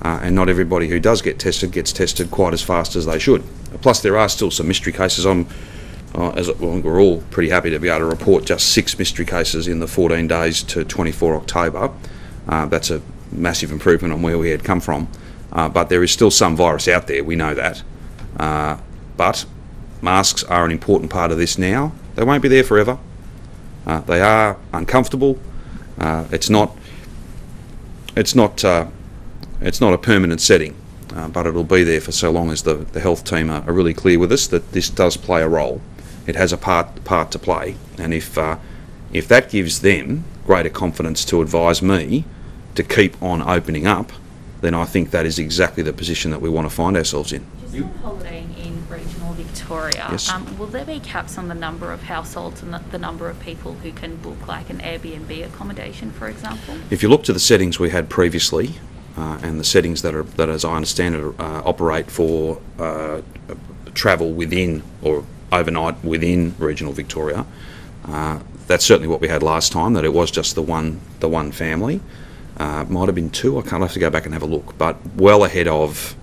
and not everybody who does get tested gets tested quite as fast as they should. Plus, there are still some mystery cases. We're all pretty happy to be able to report just 6 mystery cases in the 14 days to 24 October. That's a massive improvement on where we had come from, but there is still some virus out there. We know that. But masks are an important part of this now. They won't be there forever. They are uncomfortable. It's not a permanent setting, but it'll be there for so long as the health team are really clear with us that this does play a role. It has a part to play, and if that gives them greater confidence to advise me to keep on opening up, then I think that is exactly the position that we want to find ourselves in. Just on holidaying in regional Victoria, Yes. will there be caps on the number of households and the number of people who can book like an Airbnb accommodation, for example? If you look to the settings we had previously, and the settings that as I understand it, operate for travel within or overnight within regional Victoria, that's certainly what we had last time. That it was just the one family. Might have been 2. I'll have to go back and have a look, but well ahead of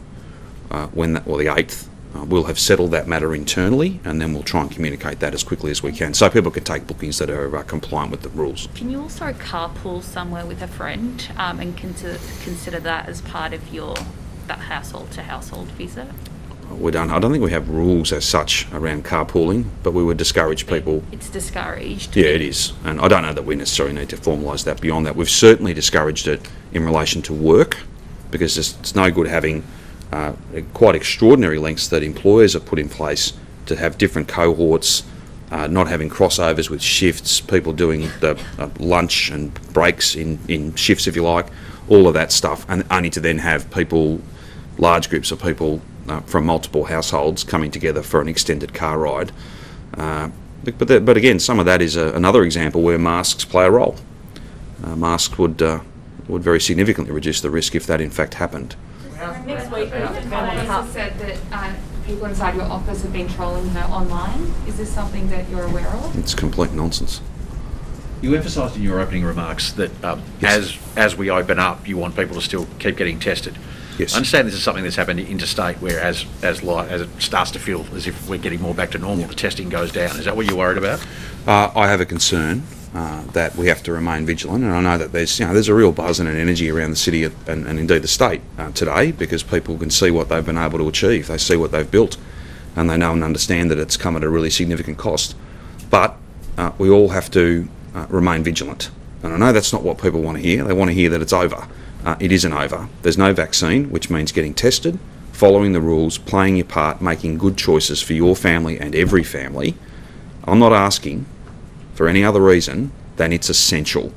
the 8th. We'll have settled that matter internally, and then we'll try and communicate that as quickly as we can, so people can take bookings that are compliant with the rules. Can you also carpool somewhere with a friend and consider that as part of that household to household visit? I don't think we have rules as such around carpooling, but we would discourage people. It's discouraged. Yeah, it is, and I don't know that we necessarily need to formalise that beyond that. We've certainly discouraged it in relation to work, because it's no good having quite extraordinary lengths that employers have put in place to have different cohorts, not having crossovers with shifts, people doing the lunch and breaks in shifts, if you like, all of that stuff, and only to then have large groups of people from multiple households coming together for an extended car ride. But again, some of that is another example where masks play a role. Masks would very significantly reduce the risk if that in fact happened. Next week, has said that people inside your office have been trolling her online. Is this something that you're aware of? It's complete nonsense. You emphasised in your opening remarks that Yes. as we open up, you want people to still keep getting tested. Yes. I understand this is something that's happened interstate, where as it starts to feel as if we're getting more back to normal, the testing goes down. Is that what you're worried about? I have a concern that we have to remain vigilant, and I know that there's a real buzz and an energy around the city and indeed the state today, because people can see what they've been able to achieve. They see what they've built, and they know and understand that it's come at a really significant cost. But we all have to remain vigilant, and I know that's not what people want to hear. They want to hear that it's over. It isn't over. There's no vaccine, which means getting tested, following the rules, playing your part, making good choices for your family and every family, I'm not asking for any other reason than it's essential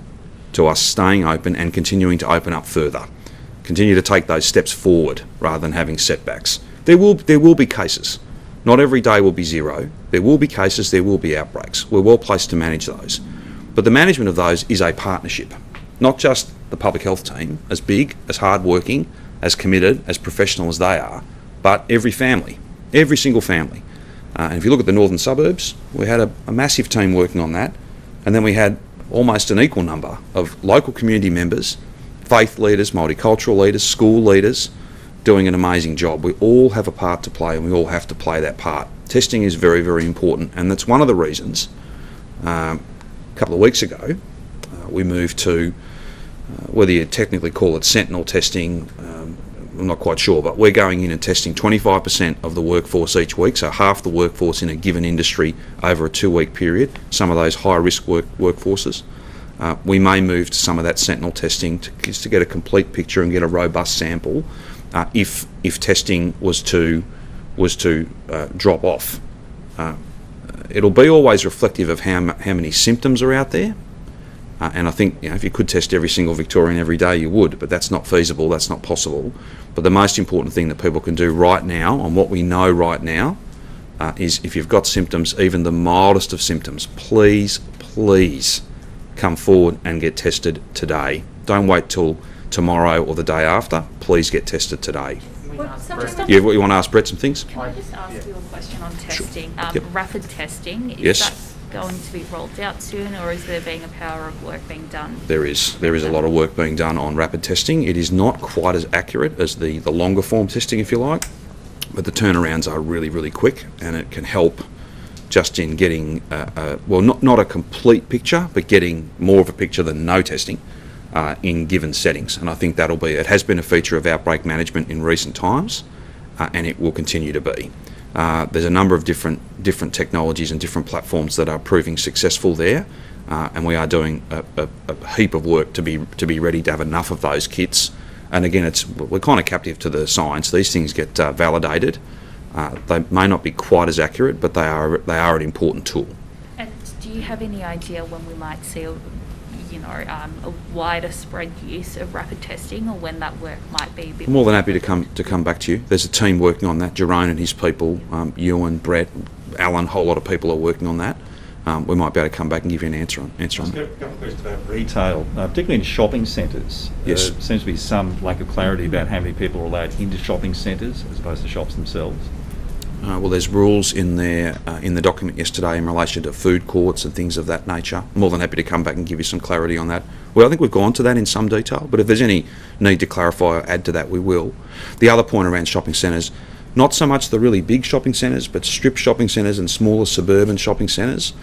to us staying open and continuing to open up further. Continue to take those steps forward rather than having setbacks. There will be cases. Not every day will be zero. There will be cases, there will be outbreaks. We're well placed to manage those. But the management of those is a partnership. Not just the public health team, as big, as hard-working, as committed, as professional as they are, but every family, every single family. And if you look at the northern suburbs, we had a massive team working on that, and then we had almost an equal number of local community members, faith leaders, multicultural leaders, school leaders, doing an amazing job. We all have a part to play, and we all have to play that part. Testing is very, very important, and that's one of the reasons a couple of weeks ago we moved to, whether you technically call it sentinel testing, I'm not quite sure, but we're going in and testing 25% of the workforce each week, so half the workforce in a given industry over a 2-week period, some of those high-risk workforces. We may move to some of that sentinel testing just to get a complete picture and get a robust sample if testing was to drop off. It'll be always reflective of how many symptoms are out there. And I think, if you could test every single Victorian every day, you would, but that's not feasible, that's not possible. But the most important thing that people can do right now, on what we know right now, is if you've got symptoms, even the mildest of symptoms, please come forward and get tested today. Don't wait till tomorrow or the day after. Please get tested today. You want to ask Brett some things? Can I just ask you a question on testing? Sure. Yep. Rapid testing, is Yes. that going to be rolled out soon, or is there being a power of work being done? There is a lot of work being done on rapid testing. It is not quite as accurate as the longer form testing, if you like, but the turnarounds are really, really quick, and it can help just in getting, not a complete picture, but getting more of a picture than no testing in given settings. And I think it has been a feature of outbreak management in recent times, and it will continue to be. There's a number of different technologies and different platforms that are proving successful there, and we are doing a heap of work to be ready to have enough of those kits. And again, we're kind of captive to the science. These things get validated. They may not be quite as accurate, but they are an important tool. And do you have any idea when we might see a wider spread use of rapid testing, or when that work might be a bit more than happy to come back to you. There's a team working on that. Jerome and his people, Ewan, Brett, Alan, a whole lot of people are working on that. We might be able to come back and give you an answer on I've got a couple of questions about retail, particularly in shopping centres. Yes. There seems to be some lack of clarity about how many people are allowed into shopping centres as opposed to shops themselves. Well, there's rules in there in the document yesterday in relation to food courts and things of that nature. More than happy to come back and give you some clarity on that. Well, I think we've gone to that in some detail, but if there's any need to clarify or add to that, we will. The other point around shopping centres, not so much the really big shopping centres, but strip shopping centres and smaller suburban shopping centres.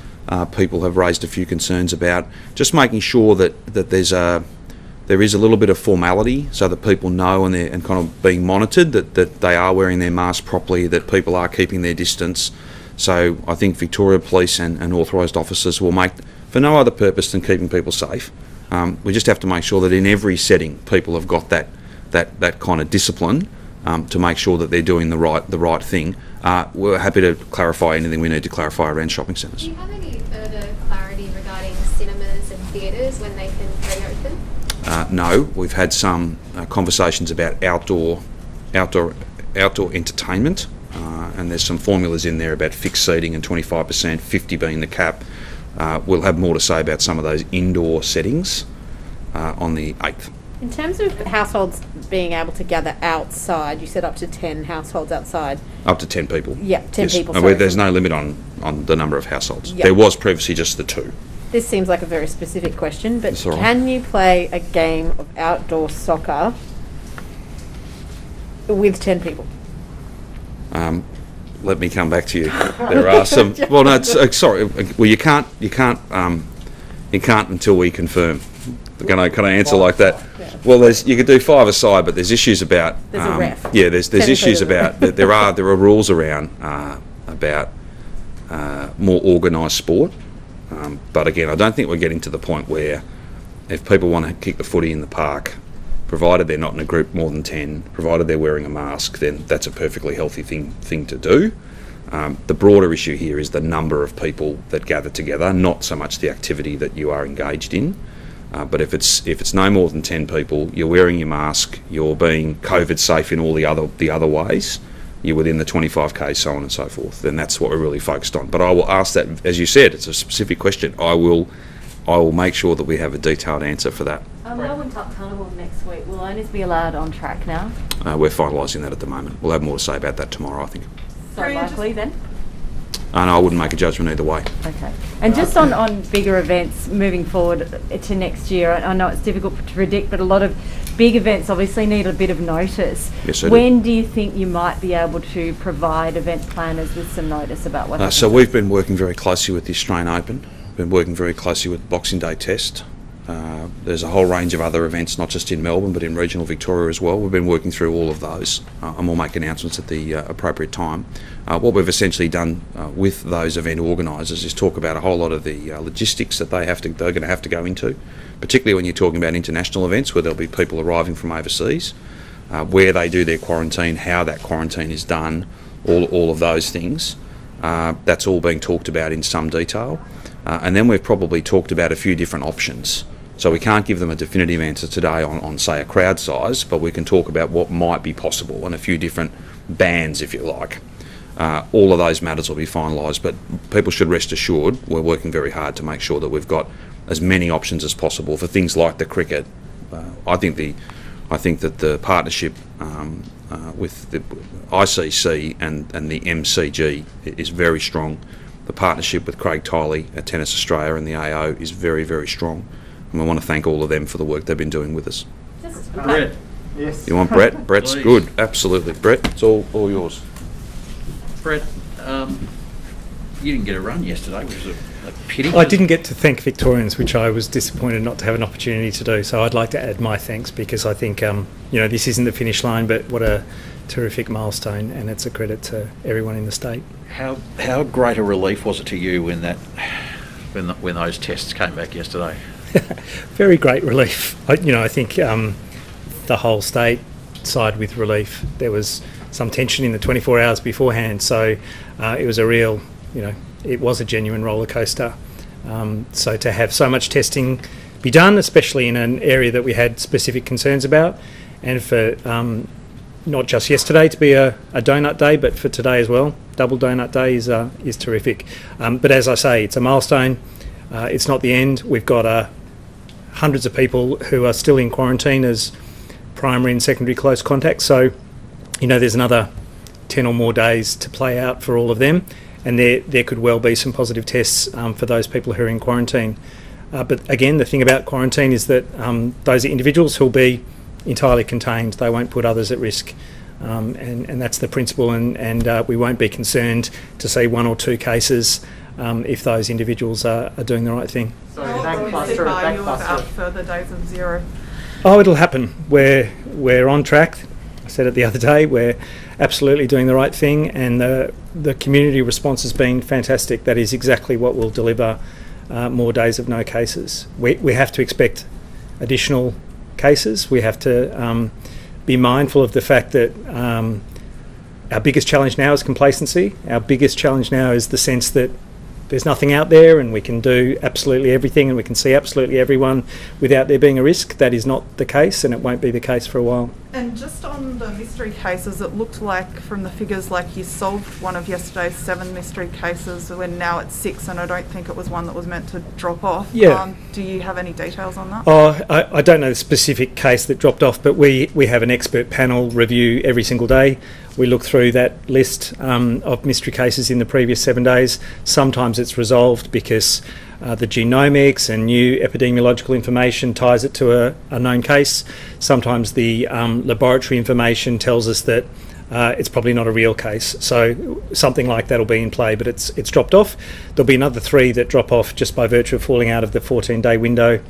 People have raised a few concerns about just making sure that there is a little bit of formality so that people know and kind of being monitored that they are wearing their mask properly, that people are keeping their distance. So I think Victoria Police and authorised officers will make, for no other purpose than keeping people safe. We just have to make sure that in every setting people have got that kind of discipline to make sure that they're doing the right thing. We're happy to clarify anything we need to clarify around shopping centres. Do you have any further clarity regarding cinemas and theatres when they can reopen? No, we've had some conversations about outdoor entertainment, and there's some formulas in there about fixed seating and 25%, 50 being the cap. We'll have more to say about some of those indoor settings on the 8th. In terms of households being able to gather outside, you said up to 10 households outside. Up to 10 people. Yeah, 10 yes. people. There's no limit on the number of households. Yep. There was previously just the 2. This seems like a very specific question, but That's all right. Can you play a game of outdoor soccer with 10 people? Let me come back to you. There are some. Well, no, sorry. Well, you can't until we confirm. Can I answer like that? Yeah. Well, you could do 5 aside, but there's issues about. There's a ref. Yeah, there's issues about. There are rules around about more organised sport. But again, I don't think we're getting to the point where if people want to kick the footy in the park, for provided they're not in a group more than 10, provided they're wearing a mask, then that's a perfectly healthy thing to do. The broader issue here is the number of people that gather together, not so much the activity that you are engaged in. But if it's no more than 10 people, you're wearing your mask, you're being COVID safe in all the other ways, you're within the 25k, so on and so forth, then that's what we're really focused on. But I will ask that, as you said, it's a specific question. I will make sure that we have a detailed answer for that. Melbourne Cup Carnival next week. Will owners be allowed on track now? We're finalising that at the moment. We'll have more to say about that tomorrow, I think. So likely then? No, I wouldn't make a judgment either way. Okay. And just on bigger events moving forward to next year, I know it's difficult to predict, but a lot of big events obviously need a bit of notice. Yes, they When do you think you might be able to provide event planners with some notice about what happens? So we've been working very closely with the Australian Open, been working very closely with the Boxing Day Test. There's a whole range of other events, not just in Melbourne, but in regional Victoria as well. We've been working through all of those, and we'll make announcements at the appropriate time. What we've essentially done with those event organisers is talk about a whole lot of the logistics that they're going to have to go into, particularly when you're talking about international events where there'll be people arriving from overseas, where they do their quarantine, how that quarantine is done, all of those things. That's all being talked about in some detail. And then we've probably talked about a few different options. So we can't give them a definitive answer today on say, a crowd size, but we can talk about what might be possible and a few different bands, if you like. All of those matters will be finalised, but people should rest assured we're working very hard to make sure that we've got as many options as possible for things like the cricket. I think that the partnership with the ICC and the MCG is very strong. The partnership with Craig Tiley at Tennis Australia and the AO is very, very strong. And we want to thank all of them for the work they've been doing with us. Brett. Yes. You want Brett? Brett's Please. good. Absolutely. Brett, it's all yours. Brett, you didn't get a run yesterday, which was a pity. I didn't get to thank Victorians, which I was disappointed not to have an opportunity to do. So I'd like to add my thanks because I think this isn't the finish line, but what a terrific milestone, and it's a credit to everyone in the state. How great a relief was it to you when those tests came back yesterday? Very great relief. I think the whole state sighed with relief. There was some tension in the 24 hours beforehand, so it was a real, it was a genuine roller coaster. So to have so much testing be done, especially in an area that we had specific concerns about, and for not just yesterday to be a donut day, but for today as well, double donut day is terrific. But as I say, it's a milestone. It's not the end. We've got hundreds of people who are still in quarantine as primary and secondary close contacts. So, there's another 10 or more days to play out for all of them. And there could well be some positive tests for those people who are in quarantine. But again, the thing about quarantine is that those are individuals who'll be entirely contained. They won't put others at risk. And that's the principle. And we won't be concerned to see one or two cases if those individuals are doing the right thing. So are you about further days of zero? Oh, it'll happen. We're on track. I said it the other day. We're absolutely doing the right thing, and the community response has been fantastic. That is exactly what will deliver more days of no cases. We have to expect additional cases. We have to be mindful of the fact that our biggest challenge now is complacency. Our biggest challenge now is the sense that there's nothing out there and we can do absolutely everything and we can see absolutely everyone without there being a risk. That is not the case, and it won't be the case for a while. And just on the mystery cases, it looked like from the figures like you solved one of yesterday's 7 mystery cases when now it's 6, and I don't think it was one that was meant to drop off. Yeah. Do you have any details on that? Oh, I don't know the specific case that dropped off, but we have an expert panel review every single day. We look through that list of mystery cases in the previous 7 days. Sometimes it's resolved because the genomics and new epidemiological information ties it to a known case. Sometimes the laboratory information tells us that it's probably not a real case. So something like that will be in play, but it's dropped off. There'll be another 3 that drop off just by virtue of falling out of the 14-day window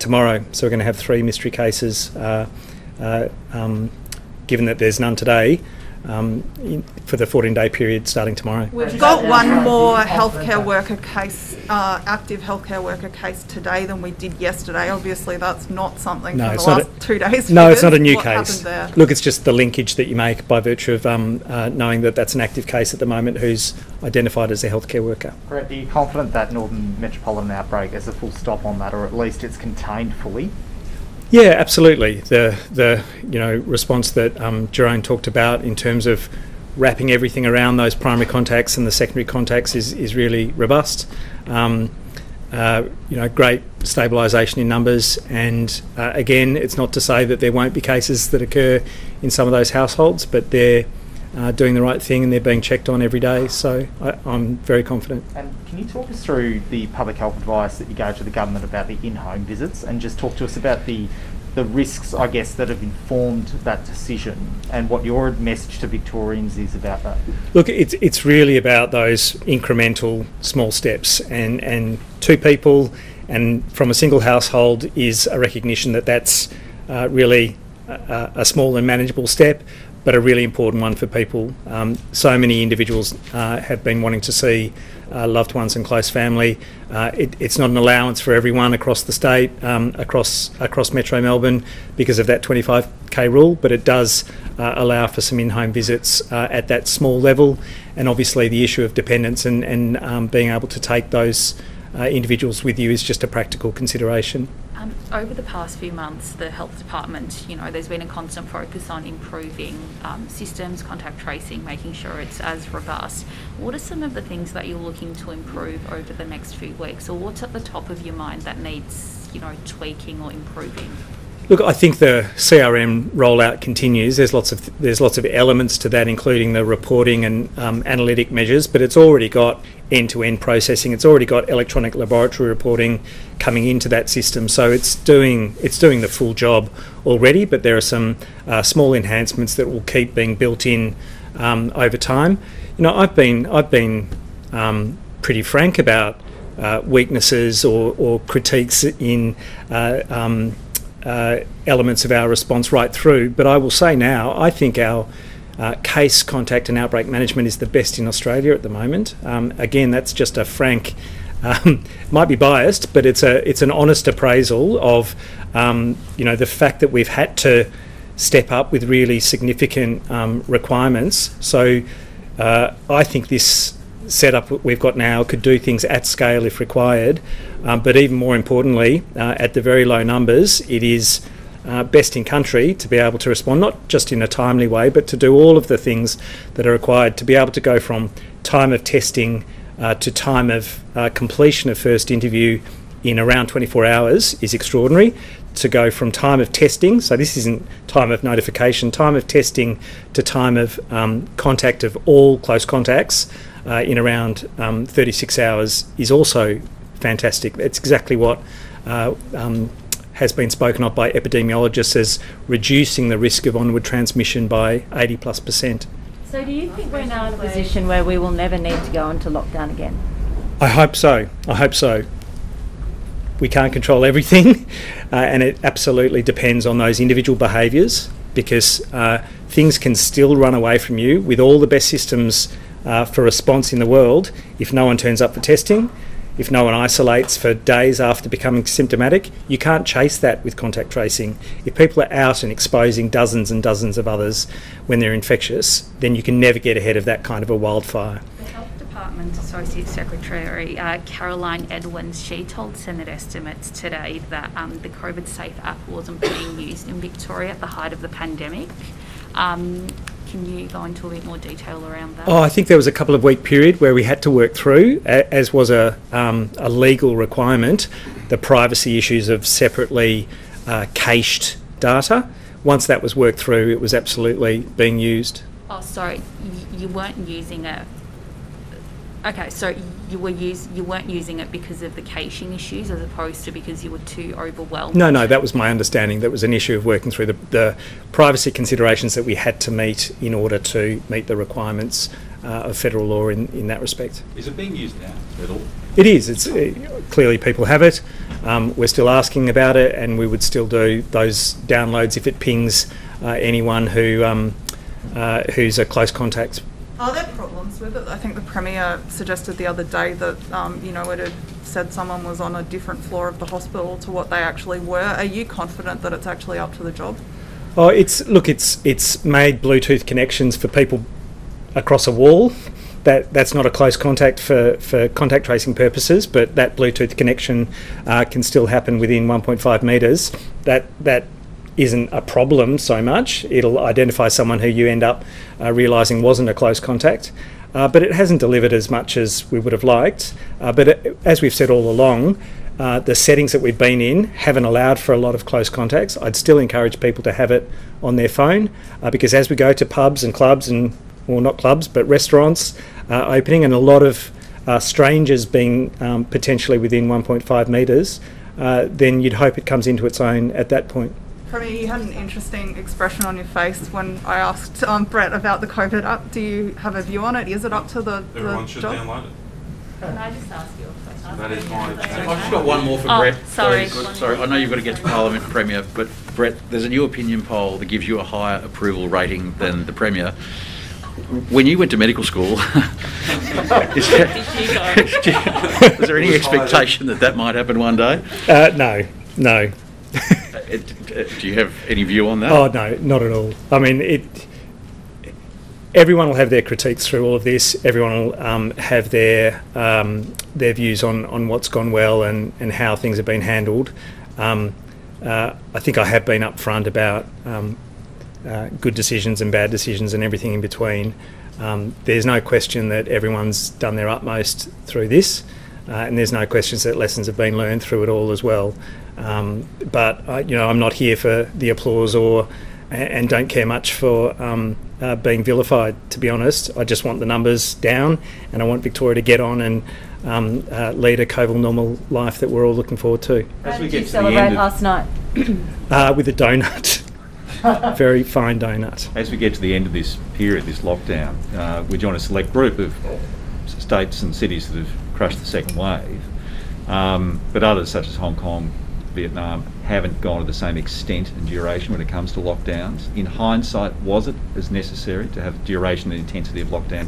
tomorrow. So we're going to have 3 mystery cases, given that there's none today. for the 14-day period starting tomorrow. We've got one more healthcare worker case, active healthcare worker case today than we did yesterday. Obviously, that's not something from the last 2 days. No, it's not a new what case. There? Look, it's just the linkage that you make by virtue of knowing that that's an active case at the moment who's identified as a healthcare worker. Brett, are you confident that Northern Metropolitan outbreak has a full stop on that, or at least it's contained fully? Yeah, absolutely. The response that Jerome talked about in terms of wrapping everything around those primary contacts and the secondary contacts is really robust. Great stabilisation in numbers, and again, it's not to say that there won't be cases that occur in some of those households, but they're doing the right thing and they're being checked on every day, so I'm very confident. And can you talk us through the public health advice that you gave to the government about the in-home visits, and just talk to us about the risks, I guess, that have informed that decision and what your message to Victorians is about that? Look, it's really about those incremental small steps, and 2 people and from a single household is a recognition that that's really a small and manageable step, but a really important one for people. So many individuals have been wanting to see loved ones and close family. It's not an allowance for everyone across the state, across Metro Melbourne, because of that 25k rule, but it does allow for some in-home visits at that small level, and obviously the issue of dependence and being able to take those individuals with you is just a practical consideration. Over the past few months, the health department, there's been a constant focus on improving systems, contact tracing, making sure it's as robust. What are some of the things that you're looking to improve over the next few weeks, or what's at the top of your mind that needs, tweaking or improving? Look, I think the CRM rollout continues. There's lots of elements to that, including the reporting and analytic measures, but it's already got end-to-end processing. It's already got electronic laboratory reporting coming into that system, so it's doing the full job already. But there are some small enhancements that will keep being built in over time. I've been pretty frank about weaknesses or critiques in elements of our response right through, but I will say now, I think our case, contact and outbreak management is the best in Australia at the moment. Again, that's just a frank, might be biased, but it's an honest appraisal of the fact that we've had to step up with really significant requirements. So I think this setup we've got now could do things at scale if required, but even more importantly, at the very low numbers, it is best in country to be able to respond not just in a timely way, but to do all of the things that are required. To be able to go from time of testing to time of completion of first interview in around 24 hours is extraordinary. To go from time of testing, so this isn't time of notification, time of testing to time of contact of all close contacts in around 36 hours is also fantastic. It's exactly what has been spoken of by epidemiologists as reducing the risk of onward transmission by 80+%. So do you think we're now in a position where we will never need to go into lockdown again? I hope so. We can't control everything, and it absolutely depends on those individual behaviours, because things can still run away from you with all the best systems for response in the world. If no one turns up for testing, if no one isolates for days after becoming symptomatic, you can't chase that with contact tracing. If people are out and exposing dozens and dozens of others when they're infectious, then you can never get ahead of that kind of a wildfire. The Health Department Associate Secretary Caroline Edwins, she told Senate estimates today that the COVID Safe app wasn't being used in Victoria at the height of the pandemic. Can you go into a bit more detail around that? I think there was a couple of week period where we had to work through, as was a legal requirement, the privacy issues of separately cached data. Once that was worked through, it was absolutely being used. Oh, sorry, you weren't using it. Okay, so you weren't using it because of the caching issues, as opposed to because you were too overwhelmed? No, that was my understanding. That was an issue of working through the privacy considerations that we had to meet in order to meet the requirements of federal law in that respect. Is it being used now at all? It is. It's clearly people have it. We're still asking about it, and we would still do those downloads if it pings anyone who who's a close contact. Are there problems with it? I think the Premier suggested the other day that, it had said someone was on a different floor of the hospital to what they actually were. Are you confident that it's actually up to the job? Oh, it's made Bluetooth connections for people across a wall. That's not a close contact for contact tracing purposes, but that Bluetooth connection can still happen within 1.5 metres. That isn't a problem so much. It'll identify someone who you end up realising wasn't a close contact, but it hasn't delivered as much as we would have liked. As we've said all along, the settings that we've been in haven't allowed for a lot of close contacts. I'd still encourage people to have it on their phone, because as we go to pubs and clubs well, not clubs, but restaurants opening, and a lot of strangers being potentially within 1.5 metres, then you'd hope it comes into its own at that point. Premier, you had an interesting expression on your face when I asked Brett about the COVID app. Do you have a view on it? Is it up to the Everyone should job? download it. Can I just ask you a question? That is my... I've just got one more for Brett. Sorry. Sorry, I know you've got to get to Parliament, Premier, but Brett, there's a new opinion poll that gives you a higher approval rating than the Premier. When you went to medical school, is there any expectation that might happen one day? No. Do you have any view on that? Oh, no, not at all. I mean, everyone will have their critiques through all of this. Everyone will have their views on what's gone well and how things have been handled. I think I have been upfront about good decisions and bad decisions and everything in between. There's no question that everyone's done their utmost through this, and there's no questions that lessons have been learned through it all as well. But I'm not here for the applause and don't care much for being vilified, to be honest. I just want the numbers down, and I want Victoria to get on and lead a COVID normal life that we're all looking forward to. How did you celebrate last night? With a donut. Very fine donut. As we get to the end of this period, this lockdown, we join a select group of states and cities that have crushed the second wave, but others such as Hong Kong, Vietnam, haven't gone to the same extent and duration when it comes to lockdowns. In hindsight, was it as necessary to have duration and intensity of lockdown?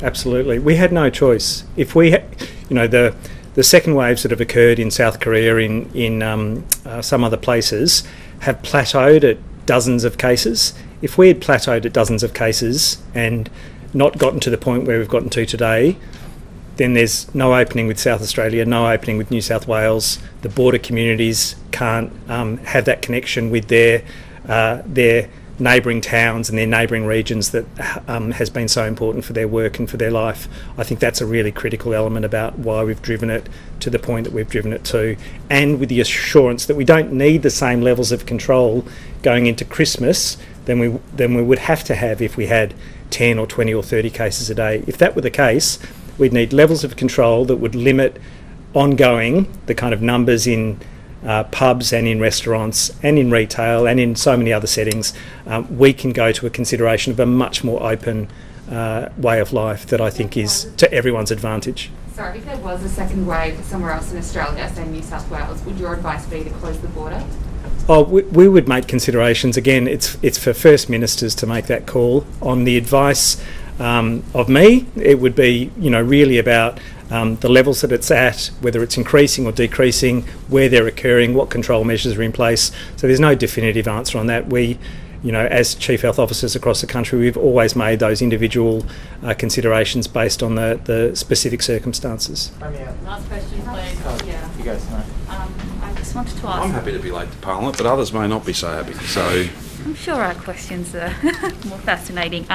Absolutely. We had no choice. If we the second waves that have occurred in South Korea, in some other places, have plateaued at dozens of cases. If we had plateaued at dozens of cases and not gotten to the point where we've gotten to today, then there's no opening with South Australia, no opening with New South Wales. The border communities can't have that connection with their neighbouring towns and their neighbouring regions that has been so important for their work and for their life. I think that's a really critical element about why we've driven it to the point that we've driven it to, and with the assurance that we don't need the same levels of control going into Christmas than we would have to have if we had 10 or 20 or 30 cases a day. If that were the case, we'd need levels of control that would limit ongoing the kind of numbers in pubs and in restaurants and in retail and in so many other settings. We can go to a consideration of a much more open way of life that I think is to everyone's advantage. Sorry, if there was a second wave somewhere else in Australia, say New South Wales, would your advice be to close the border? Oh, we would make considerations. Again, it's for First Ministers to make that call. On the advice of me, it would be really about the levels that it's at, whether it's increasing or decreasing, where they're occurring, what control measures are in place. So there's no definitive answer on that. We, as Chief Health Officers across the country, we've always made those individual considerations based on the specific circumstances. Last question, please. Yeah. You guys know. I just wanted to ask... I'm happy to be late to Parliament, but others may not be so happy. So I'm sure our questions are more fascinating.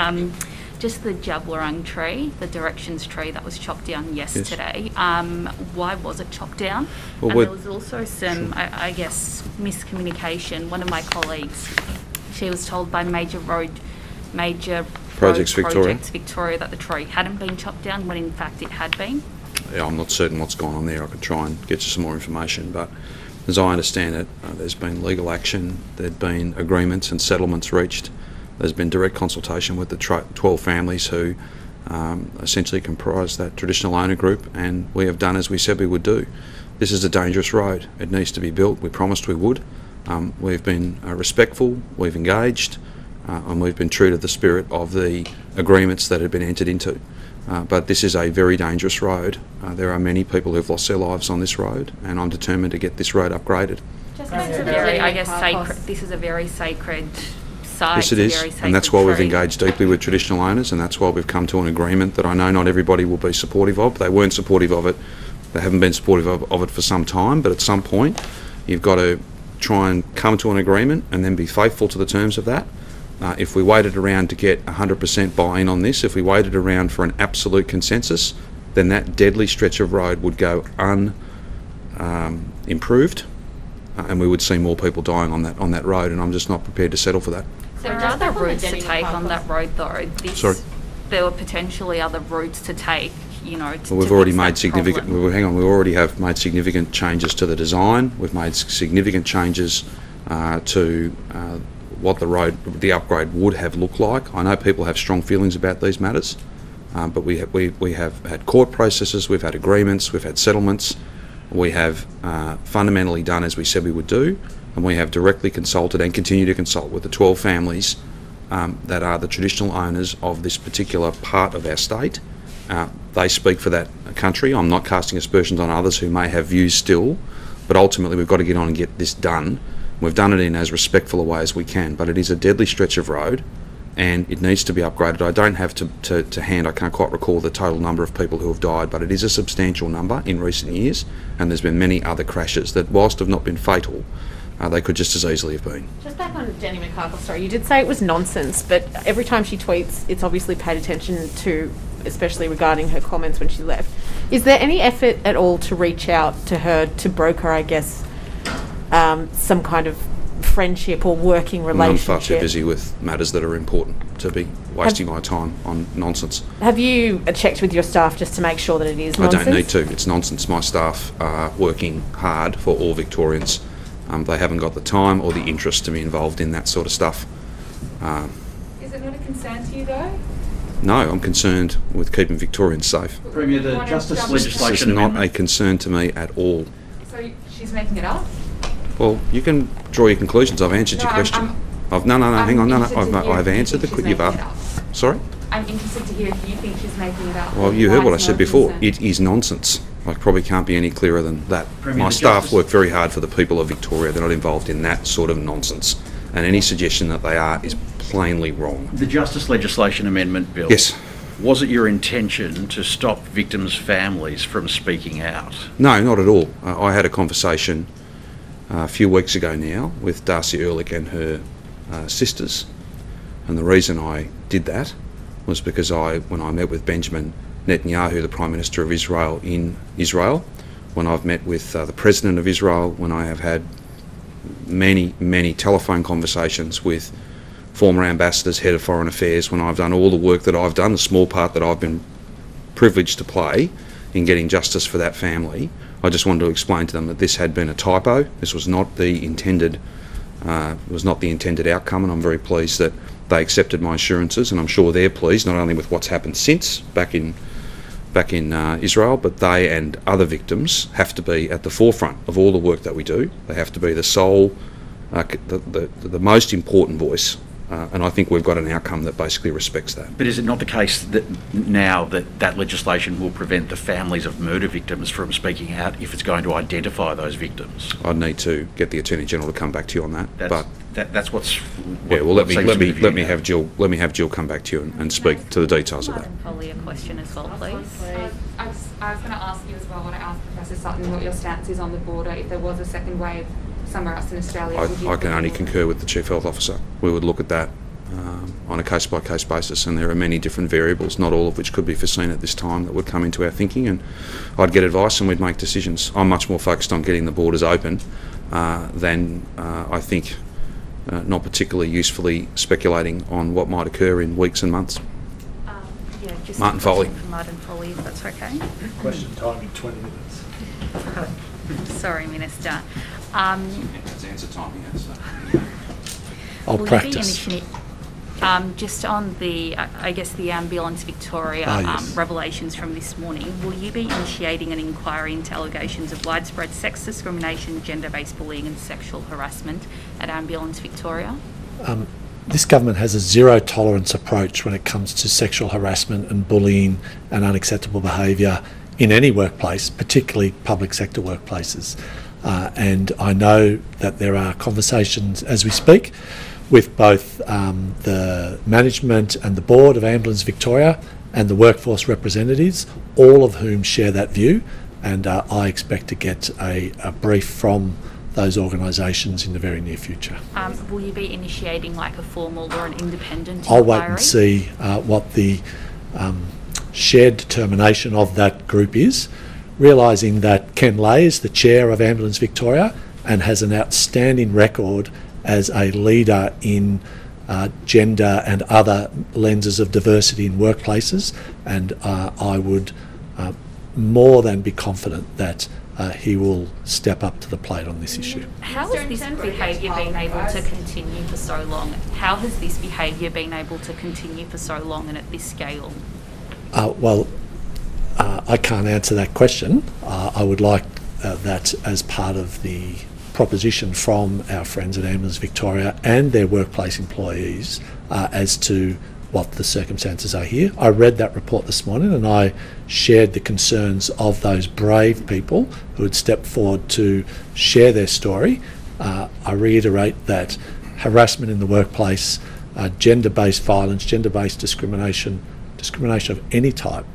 Just the Jablarung tree, the directions tree that was chopped down yesterday. Yes. Why was it chopped down? Well, and there was also some, I guess, miscommunication. One of my colleagues, she was told by Major Projects Victoria that the tree hadn't been chopped down when in fact it had been. Yeah, I'm not certain what's gone on there. I could try and get you some more information, but as I understand it, there's been legal action, there'd been agreements and settlements reached. There's been direct consultation with the 12 families who essentially comprise that traditional owner group, and we have done as we said we would do. This is a dangerous road. It needs to be built. We promised we would. We've been respectful. We've engaged. and we've been true to the spirit of the agreements that had been entered into. But this is a very dangerous road. There are many people who've lost their lives on this road, and I'm determined to get this road upgraded. Just this is a very sacred site. Yes, it is, and that's why we've engaged deeply with traditional owners, and that's why we've come to an agreement that I know not everybody will be supportive of. They weren't supportive of it. They haven't been supportive of it for some time, but at some point you've got to try and come to an agreement and then be faithful to the terms of that. If we waited around to get 100% buy-in on this, if we waited around for an absolute consensus, then that deadly stretch of road would go unimproved, and we would see more people dying on that road, and I'm just not prepared to settle for that. So there are other routes to take on that road, though. Sorry? There were potentially other routes to take, you know, well, we've already made significant. We already have made significant changes to the design. We've made significant changes to what the upgrade would have looked like. I know people have strong feelings about these matters, but we have had court processes, we've had agreements, we've had settlements. We have fundamentally done as we said we would do, and we have directly consulted and continue to consult with the 12 families that are the traditional owners of this particular part of our state. They speak for that country. I'm not casting aspersions on others who may have views still, but ultimately we've got to get on and get this done. We've done it in as respectful a way as we can, but it is a deadly stretch of road and it needs to be upgraded. I don't have to hand, I can't quite recall the total number of people who have died, but it is a substantial number in recent years, and there's been many other crashes that, whilst have not been fatal, they could just as easily have been. Just back on Jenny McCarthy's story, you did say it was nonsense, but every time she tweets, it's obviously paid attention to, especially regarding her comments when she left. Is there any effort at all to reach out to her to broker, I guess, some kind of friendship or working relationship? I'm far too busy with matters that are important to be wasting my time on nonsense. Have you checked with your staff just to make sure that it is nonsense? I don't need to. It's nonsense. My staff are working hard for all Victorians. They haven't got the time or the interest to be involved in that sort of stuff. Is it not a concern to you, though? No, I'm concerned with keeping Victorians safe. Premier, the justice legislation It's not a concern to me at all. So she's making it up? Well, you can draw your conclusions. I've answered your question. Hang on, I've answered the you've asked. Sorry? I'm interested to hear if you think she's making it up. Well, you heard what I said before. It is nonsense. I probably can't be any clearer than that. Premier, my staff work very hard for the people of Victoria. They're not involved in that sort of nonsense. And any suggestion that they are is plainly wrong. The Justice Legislation Amendment Bill. Yes. Was it your intention to stop victims' families from speaking out? No, not at all. I had a conversation a few weeks ago now with Darcy Ehrlich and her sisters, and the reason I did that was because when I met with Benjamin Netanyahu, the Prime Minister of Israel, in Israel, when I've met with the President of Israel, when I have had many telephone conversations with former ambassadors, head of foreign affairs, when I've done all the work that I've done, the small part that I've been privileged to play in getting justice for that family, I just wanted to explain to them that this had been a typo. This was not the intended outcome, and I'm very pleased that they accepted my assurances, and I'm sure they're pleased not only with what's happened since back in Israel, but they and other victims have to be at the forefront of all the work that we do. They have to be the sole, the most important voice, and I think we've got an outcome that basically respects that. But is it not the case that now that legislation will prevent the families of murder victims from speaking out if it's going to identify those victims? I'd need to get the Attorney General to come back to you on that. That's what's. Yeah, well, let me have Jill come back to you and speak to the details of that. Probably a question as well, please. I was going to ask you as well what I asked Professor Sutton, what your stance is on the border if there was a second wave somewhere else in Australia. I can only concur with the Chief Health Officer. We would look at that on a case-by-case basis, and there are many different variables, not all of which could be foreseen at this time, that would come into our thinking, and I'd get advice and we'd make decisions. I'm much more focused on getting the borders open than I think not particularly usefully speculating on what might occur in weeks and months. Just Martin Foley. Martin Foley, if that's okay. Question time in 20 minutes. Sorry, Minister. That's answer time, yes. I'll practice. Just on the, I guess, the Ambulance Victoria revelations from this morning, will you be initiating an inquiry into allegations of widespread sex discrimination, gender-based bullying and sexual harassment at Ambulance Victoria? this government has a zero tolerance approach when it comes to sexual harassment and bullying and unacceptable behaviour in any workplace, particularly public sector workplaces. And I know that there are conversations as we speak with both the management and the board of Andrews Victoria and the workforce representatives, all of whom share that view, and I expect to get a brief from those organisations in the very near future. Will you be initiating like a formal or an independent I'll inquiry? wait and see what the shared determination of that group is, realising that Ken Lay is the chair of Andrews Victoria and has an outstanding record as a leader in gender and other lenses of diversity in workplaces, and I would more than be confident that he will step up to the plate on this issue. How has this behaviour been able to continue for so long? How has this behaviour been able to continue for so long and at this scale? I can't answer that question. I would like that as part of the proposition from our friends at Andrews Victoria and their workplace employees as to what the circumstances are here. I read that report this morning and I shared the concerns of those brave people who had stepped forward to share their story. I reiterate that harassment in the workplace, gender-based violence, gender-based discrimination of any type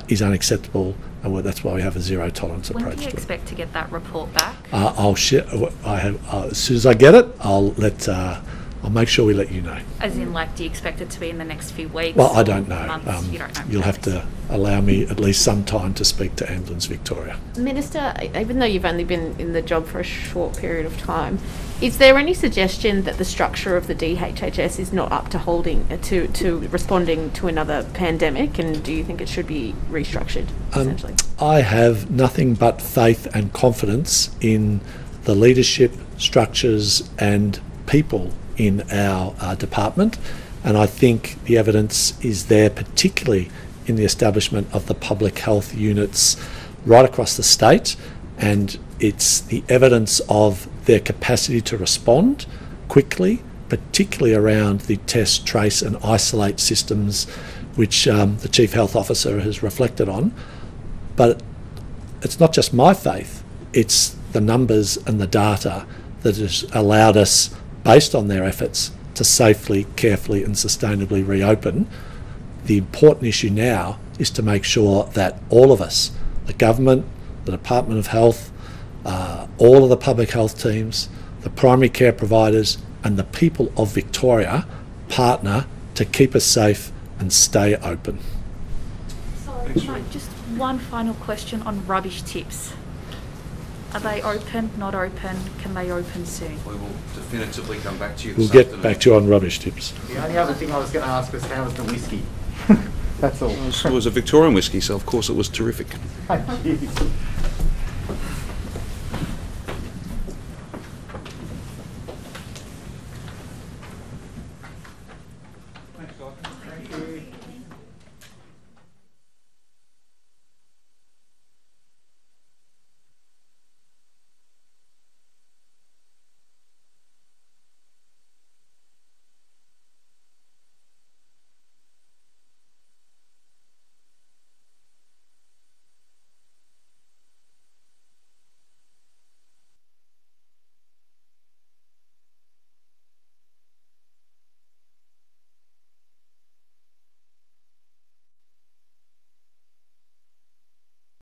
is unacceptable, and that's why we have a zero tolerance approach to it. When do you expect to get that report back? I'll share. As soon as I get it, I'll make sure we let you know. As in, like, do you expect it to be in the next few weeks? Well, I don't know. Months? You don't know. You'll have to allow me at least some time to speak to Andrews Victoria. Minister, even though you've only been in the job for a short period of time, is there any suggestion that the structure of the DHHS is not up to to responding to another pandemic, and do you think it should be restructured, essentially? I have nothing but faith and confidence in the leadership, structures and people in our department, and I think the evidence is there, particularly in the establishment of the public health units right across the state, and it's the evidence of their capacity to respond quickly, particularly around the test, trace and isolate systems, which the Chief Health Officer has reflected on. But it's not just my faith, it's the numbers and the data that has allowed us, based on their efforts, to safely, carefully and sustainably reopen. The important issue now is to make sure that all of us, the government, the Department of Health, all of the public health teams, the primary care providers and the people of Victoria partner to keep us safe and stay open. Sorry, just one final question on rubbish tips. Are they open, not open? Can they open soon? We will definitively come back to you We'll this get afternoon. back to you on rubbish tips. The only other thing I was going to ask was how was the whiskey? That's all. It was a Victorian whiskey, so of course it was terrific. Thank you.